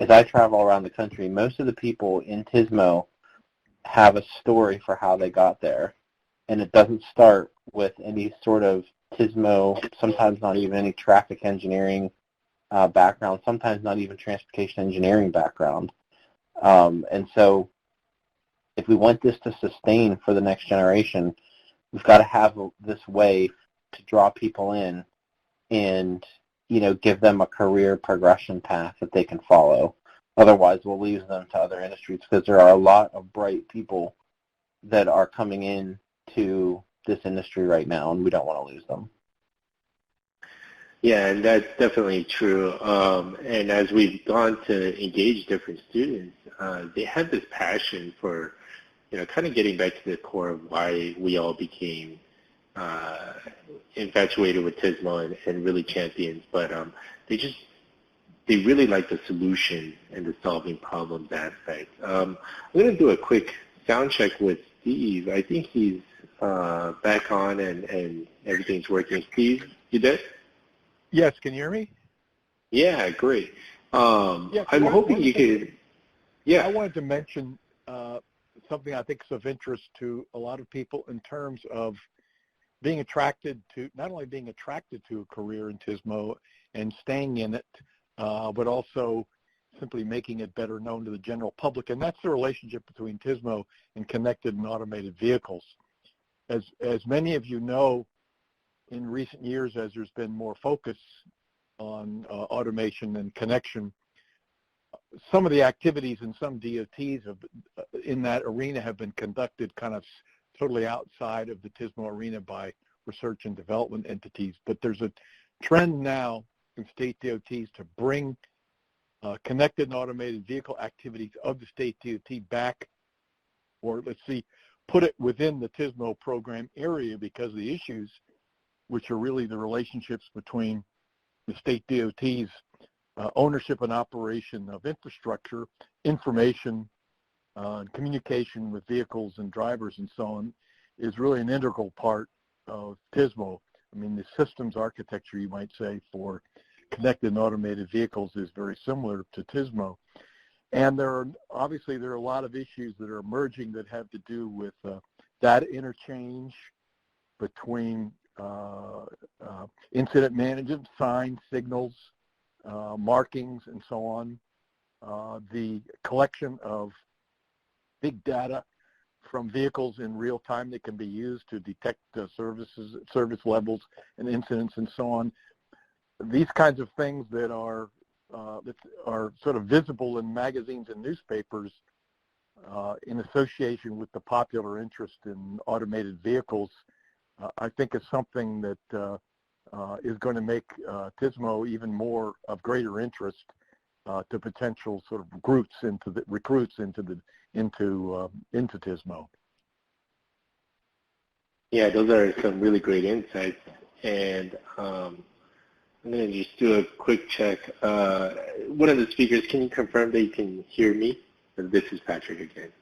as I travel around the country, most of the people in TSMO have a story for how they got there, and it doesn't start with any sort of TSMO, sometimes not even any traffic engineering background, sometimes not even transportation engineering background. And so if we want this to sustain for the next generation, we've got to have this way to draw people in and, you know, give them a career progression path that they can follow. Otherwise, we'll lose them to other industries, because there are a lot of bright people that are coming in to this industry right now, and we don't want to lose them. Yeah, and that's definitely true. And as we've gone to engage different students, they have this passion for, you know, kind of getting back to the core of why we all became infatuated with TSMO and really champions. But they really like the solution and the solving problems aspect. I'm going to do a quick sound check with Steve. I think he's back on and everything's working. Steve, you there? Yes, can you hear me? Yeah, great. Yeah, I'm hoping you could. Yeah. I wanted to mention something I think is of interest to a lot of people in terms of being attracted to, not only being attracted to a career in TSMO and staying in it, but also simply making it better known to the general public. And that's the relationship between TSMO and connected and automated vehicles. As many of you know, in recent years, as there's been more focus on automation and connection, some of the activities in some DOTs in that arena have been conducted kind of totally outside of the TSMO arena by research and development entities. But there's a trend now in state DOTs to bring connected and automated vehicle activities of the state DOT back, or put it within the TSMO program area, because the issues, which are really the relationships between the state DOT's ownership and operation of infrastructure, information, communication with vehicles and drivers and so on, is really an integral part of TSMO. I mean, the systems architecture, you might say, for connected and automated vehicles is very similar to TSMO. And there are a lot of issues that are emerging that have to do with data interchange between incident management, signs, signals, markings, and so on. The collection of big data from vehicles in real time that can be used to detect service levels and incidents and so on. These kinds of things that are sort of visible in magazines and newspapers in association with the popular interest in automated vehicles, I think is something that is going to make TSMO even more of greater interest to potential sort of recruits into TSMO. Yeah, those are some really great insights. And I'm going to just do a quick check. One of the speakers, can you confirm that you can hear me? This is Patrick again.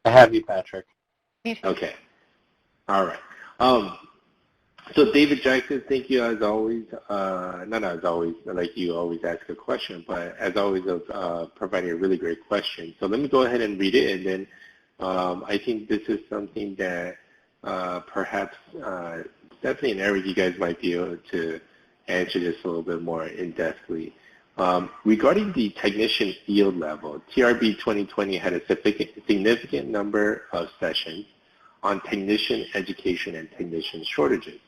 I have you, Patrick. Okay. All right. So David Jackson, thank you as always. Not as always, like you always ask a question, but as always of providing a really great question. So let me go ahead and read it, and then I think this is something that perhaps definitely an area you guys might be able to answer this a little bit more in-depthly. Regarding the technician field level, TRB 2020 had a significant number of sessions on technician education and technician shortages.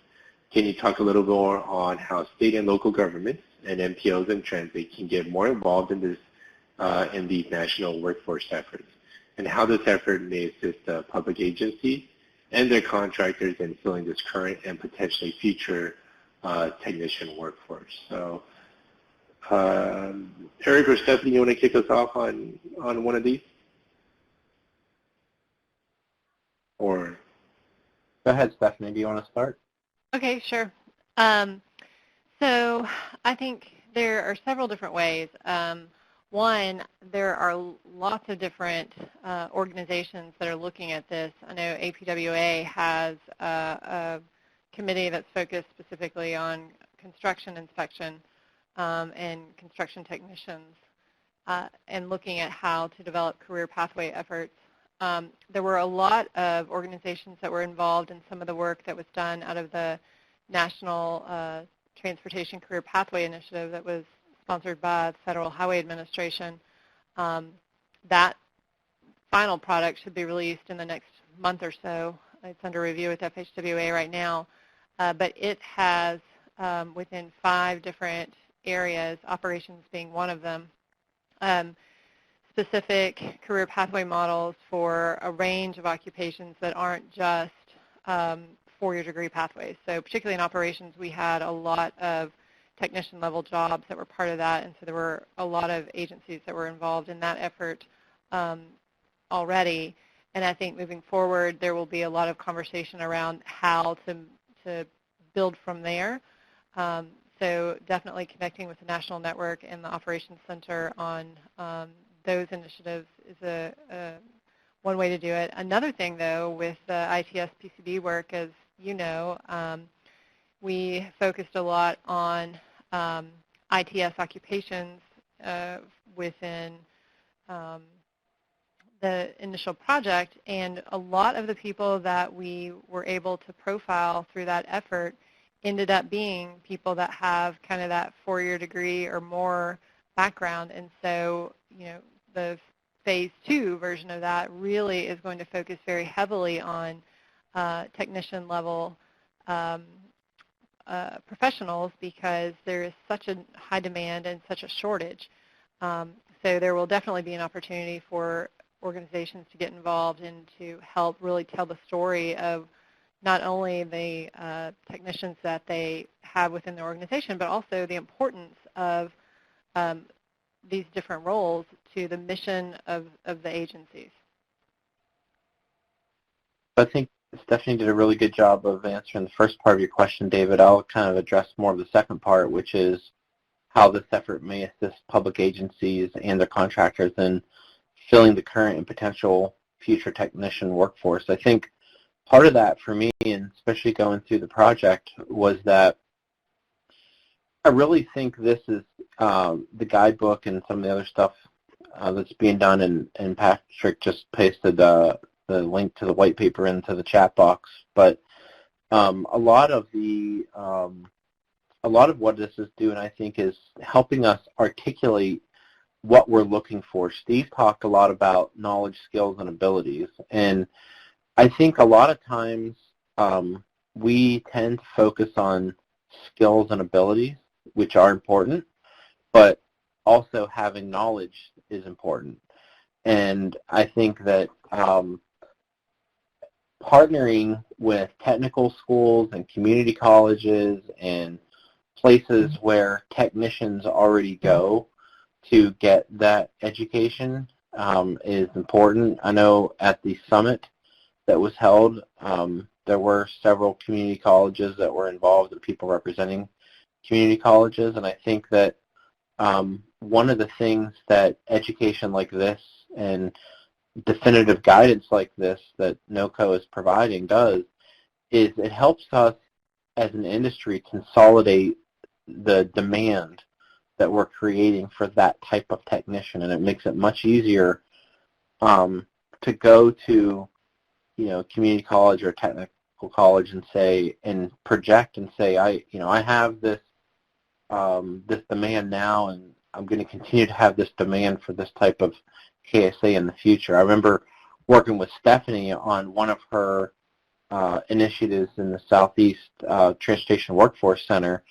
Can you talk a little more on how state and local governments and NPOs and transit can get more involved in these national workforce efforts, and how this effort may assist public agencies and their contractors in filling this current and potentially future technician workforce? So, Eric or Stephanie, you want to kick us off on one of these? Or go ahead, Stephanie. Do you want to start? Okay, sure. So I think there are several different ways. One, there are lots of different organizations that are looking at this. I know APWA has a committee that's focused specifically on construction inspection and construction technicians and looking at how to develop career pathway efforts. There were a lot of organizations that were involved in some of the work that was done out of the National Transportation Career Pathway Initiative that was sponsored by the Federal Highway Administration. That final product should be released in the next month or so. It's under review with FHWA right now. But it has, within 5 different areas, operations being one of them, specific career pathway models for a range of occupations that aren't just 4-year degree pathways. So particularly in operations, we had a lot of technician-level jobs that were part of that, and so there were a lot of agencies that were involved in that effort already. And I think moving forward, there will be a lot of conversation around how to build from there. So definitely connecting with the National Network and the Operations Center on those initiatives is one way to do it. Another thing, though, with the ITS PCB work, as you know, we focused a lot on ITS occupations within the initial project, and a lot of the people that we were able to profile through that effort ended up being people that have kind of that 4-year degree or more background. And so, you know, the phase 2 version of that really is going to focus very heavily on technician level professionals, because there is such a high demand and such a shortage. So there will definitely be an opportunity for organizations to get involved and to help really tell the story of not only the technicians that they have within their organization, but also the importance of these different roles to the mission of the agencies. I think Stephanie did a really good job of answering the first part of your question, David. I'll kind of address more of the second part, which is how this effort may assist public agencies and their contractors in filling the current and potential future technician workforce. I think part of that for me, and especially going through the project, was that I really think this is the guidebook and some of the other stuff that's being done, and Patrick just pasted the link to the white paper into the chat box. But a lot of what this is doing, I think, is helping us articulate what we're looking for. Steve talked a lot about knowledge, skills, and abilities, and I think a lot of times we tend to focus on skills and abilities, which are important, but also having knowledge is important. And I think that partnering with technical schools and community colleges and places where technicians already go to get that education is important. I know at the summit that was held, there were several community colleges that were involved and people representing community colleges, and I think that one of the things that education like this and definitive guidance like this that NOCoE is providing does is it helps us as an industry consolidate the demand that we're creating for that type of technician, and it makes it much easier to go to, you know, community college or technical college and say and project and say, I have this this demand now, and I'm going to continue to have this demand for this type of KSA in the future. I remember working with Stephanie on one of her initiatives in the Southeast Transportation Workforce Center,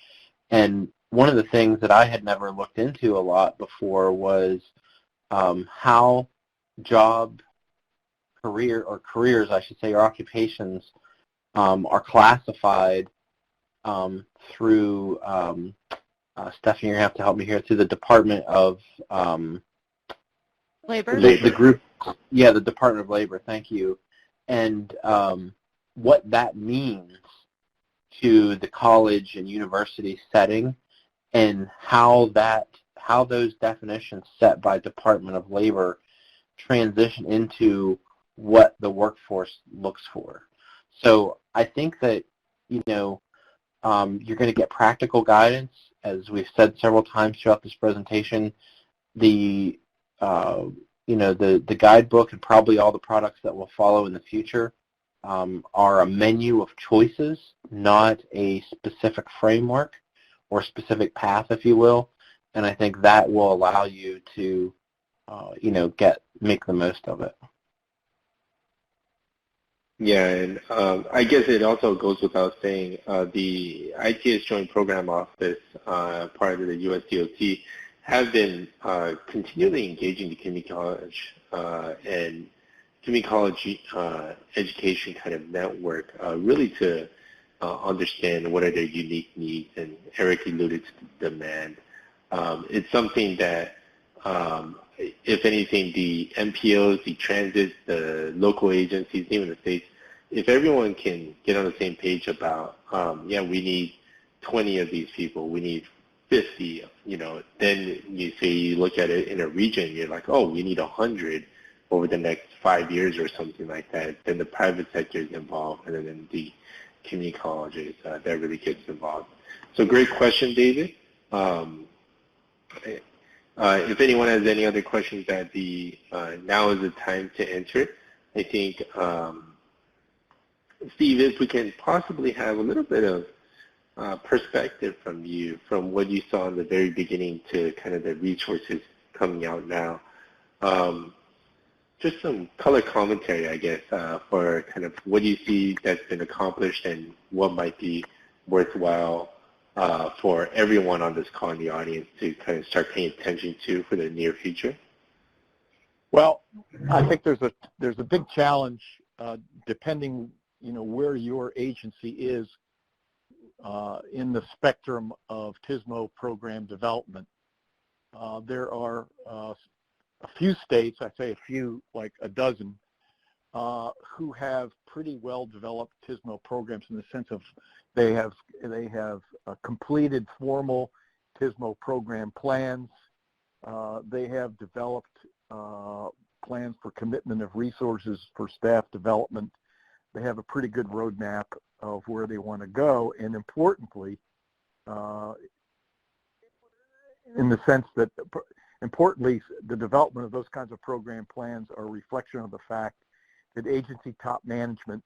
and one of the things that I had never looked into a lot before was how careers, I should say, or occupations are classified through, Stephanie, you're going to have to help me here, through the Department of Labor. The group, yeah, the Department of Labor, thank you. And what that means to the college and university setting, and how those definitions set by Department of Labor transition into what the workforce looks for. So I think that, you know, you're going to get practical guidance, as we've said several times throughout this presentation. The guidebook and probably all the products that will follow in the future are a menu of choices, not a specific framework or specific path, if you will. And I think that will allow you to, make the most of it. Yeah, and I guess it also goes without saying, the ITS Joint Program Office, part of the USDOT, have been continually engaging the community college and community college education kind of network, really to understand what are their unique needs, and Eric alluded to the demand. It's something that, if anything, the MPOs, the transits, the local agencies, even the states, if everyone can get on the same page about, we need 20 of these people, we need 50, then you look at it in a region, you're like, oh, we need 100 over the next 5 years or something like that. Then the private sector is involved, and then the community colleges, that really gets involved. So great question, David. If anyone has any other questions, now is the time to enter. I think, Steve, if we can possibly have a little bit of perspective from you, from what you saw in the very beginning to kind of the resources coming out now. Just some color commentary, I guess, for kind of what you see that's been accomplished and what might be worthwhile for everyone on this call in the audience to kind of start paying attention to for the near future. Well, I think there's a big challenge depending, where your agency is in the spectrum of TSMO program development. There are a few states, I say a few, like a dozen, who have pretty well-developed TSMO programs in the sense of they have completed formal TSMO program plans. They have developed plans for commitment of resources for staff development. They have a pretty good roadmap of where they want to go, and importantly, in the sense that, the development of those kinds of program plans are a reflection of the fact that agency top management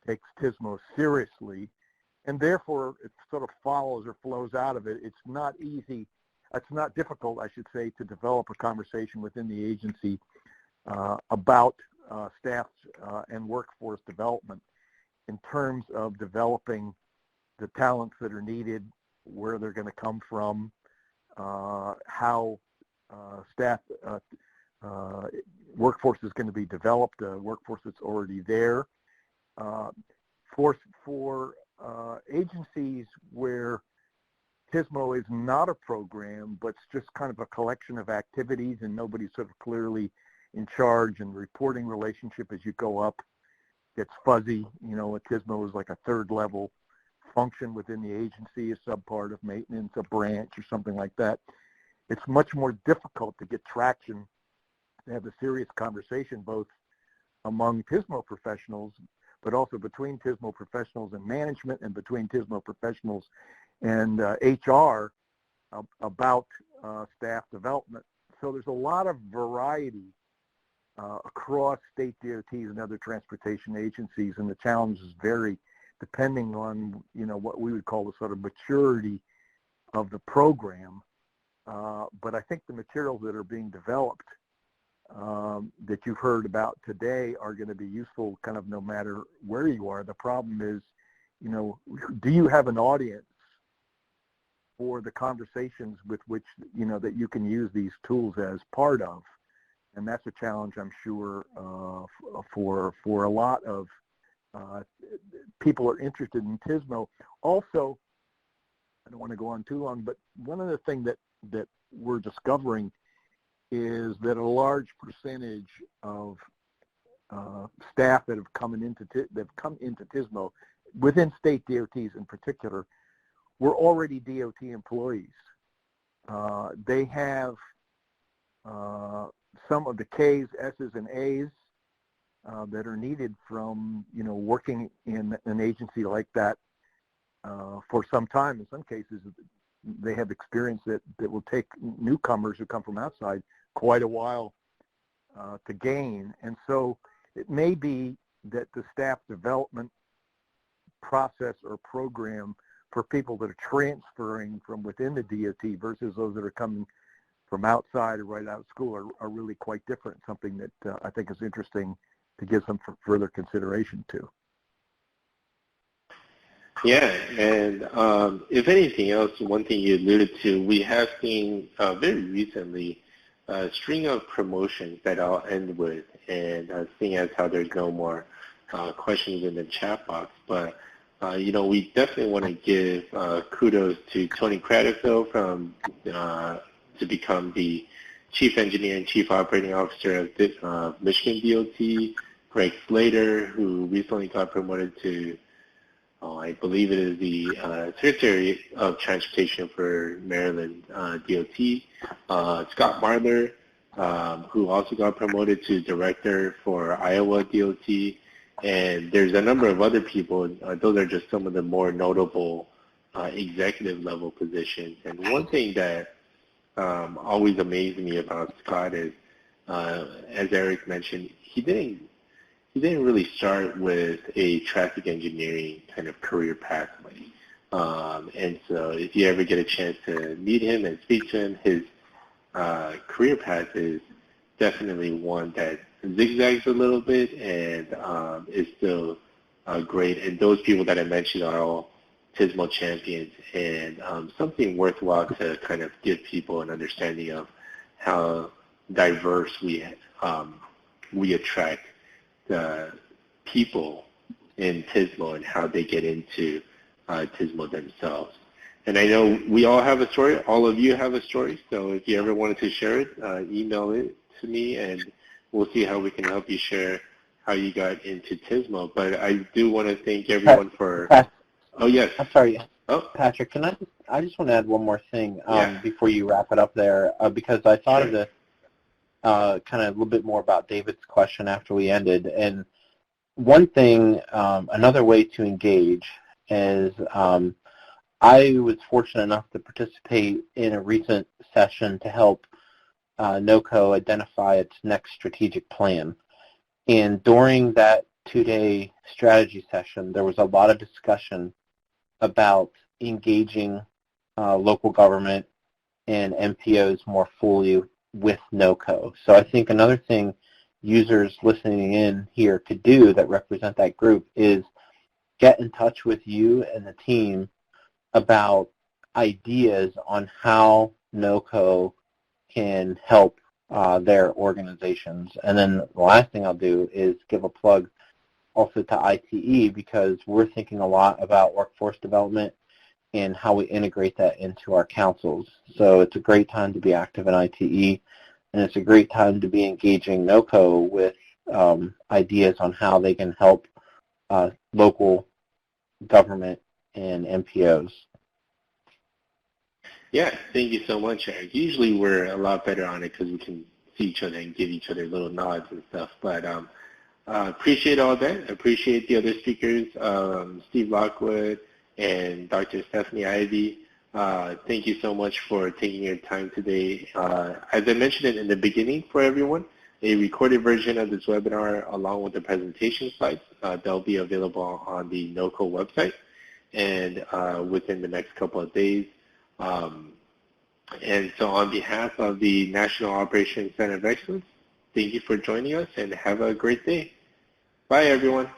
takes TSMO seriously, and therefore it sort of follows or flows out of it. It's not difficult, I should say, to develop a conversation within the agency about staff and workforce development in terms of developing the talents that are needed, where they're going to come from, how staff workforce is going to be developed, workforce that's already there. For agencies where TSMO is not a program, but it's just kind of a collection of activities, and nobody's sort of clearly in charge, and the reporting relationship as you go up gets fuzzy. You know, a TSMO is like a third level function within the agency, a subpart of maintenance, a branch, or something like that. It's much more difficult to get traction, to have a serious conversation both among TSMO professionals, but also between TSMO professionals and management, and between TSMO professionals and HR about staff development. So there's a lot of variety across state DOTs and other transportation agencies, and the challenges vary depending on, you know, what we would call the sort of maturity of the program. But I think the materials that are being developed that you've heard about today are going to be useful kind of no matter where you are. The problem is, you know, do you have an audience for the conversations with which, you know, that you can use these tools as part of? And that's a challenge, I'm sure, for a lot of people who are interested in TSMO. Also, I don't want to go on too long, but one of the things that we're discovering is that a large percentage of staff that have come into TSMO, within state DOTs in particular, were already DOT employees. They have some of the Ks, S's, and A's that are needed from, you know, working in an agency like that for some time. In some cases, they have experience that will take newcomers who come from outside quite a while to gain. And so it may be that the staff development process or program for people that are transferring from within the DOT versus those that are coming from outside or right out of school are really quite different, something that I think is interesting to give some further consideration to. Yeah, and if anything else, one thing you alluded to, we have seen very recently a string of promotions that I'll end with, and seeing as how there's no more questions in the chat box, but you know, we definitely want to give kudos to Tony Cradfield from to become the Chief Engineer and Chief Operating Officer of Michigan DOT, Greg Slater, who recently got promoted to, I believe it is the Secretary of Transportation for Maryland DOT, Scott Marler, who also got promoted to Director for Iowa DOT, and there's a number of other people. Those are just some of the more notable executive level positions. And one thing that always amazed me about Scott is, as Eric mentioned, he didn't really start with a traffic engineering kind of career pathway. And so if you ever get a chance to meet him and speak to him, his career path is definitely one that zigzags a little bit and is still great. And those people that I mentioned are all TSMO champions, and something worthwhile to kind of give people an understanding of how diverse we attract the people in TSMO and how they get into TSMO themselves. And I know we all have a story. All of you have a story. So if you ever wanted to share it, email it to me, and we'll see how we can help you share how you got into TSMO. But I do want to thank everyone for... Oh, yes. I'm sorry. Oh, Patrick, I just want to add one more thing before you wrap it up there, because I thought of this kind of a little bit more about David's question after we ended. And one thing, another way to engage is I was fortunate enough to participate in a recent session to help NOCoE identify its next strategic plan. And during that 2-day strategy session, there was a lot of discussion about engaging local government and MPOs more fully with NOCoE. So I think another thing users listening in here could do that represent that group is get in touch with you and the team about ideas on how NOCoE can help their organizations. And then the last thing I'll do is give a plug also to ITE, because we're thinking a lot about workforce development and how we integrate that into our councils. So it's a great time to be active in ITE, and it's a great time to be engaging NOCoE with ideas on how they can help local government and NPOs. Yeah, thank you so much, Eric. Usually we're a lot better on it because we can see each other and give each other little nods and stuff. But appreciate all that. Appreciate the other speakers, Steve Lockwood and Dr. Stephanie Ivey. Thank you so much for taking your time today. As I mentioned in the beginning for everyone, a recorded version of this webinar along with the presentation slides, they'll be available on the NOCoE website and within the next couple of days. And so on behalf of the National Operations Center of Excellence, thank you for joining us and have a great day. Bye, everyone.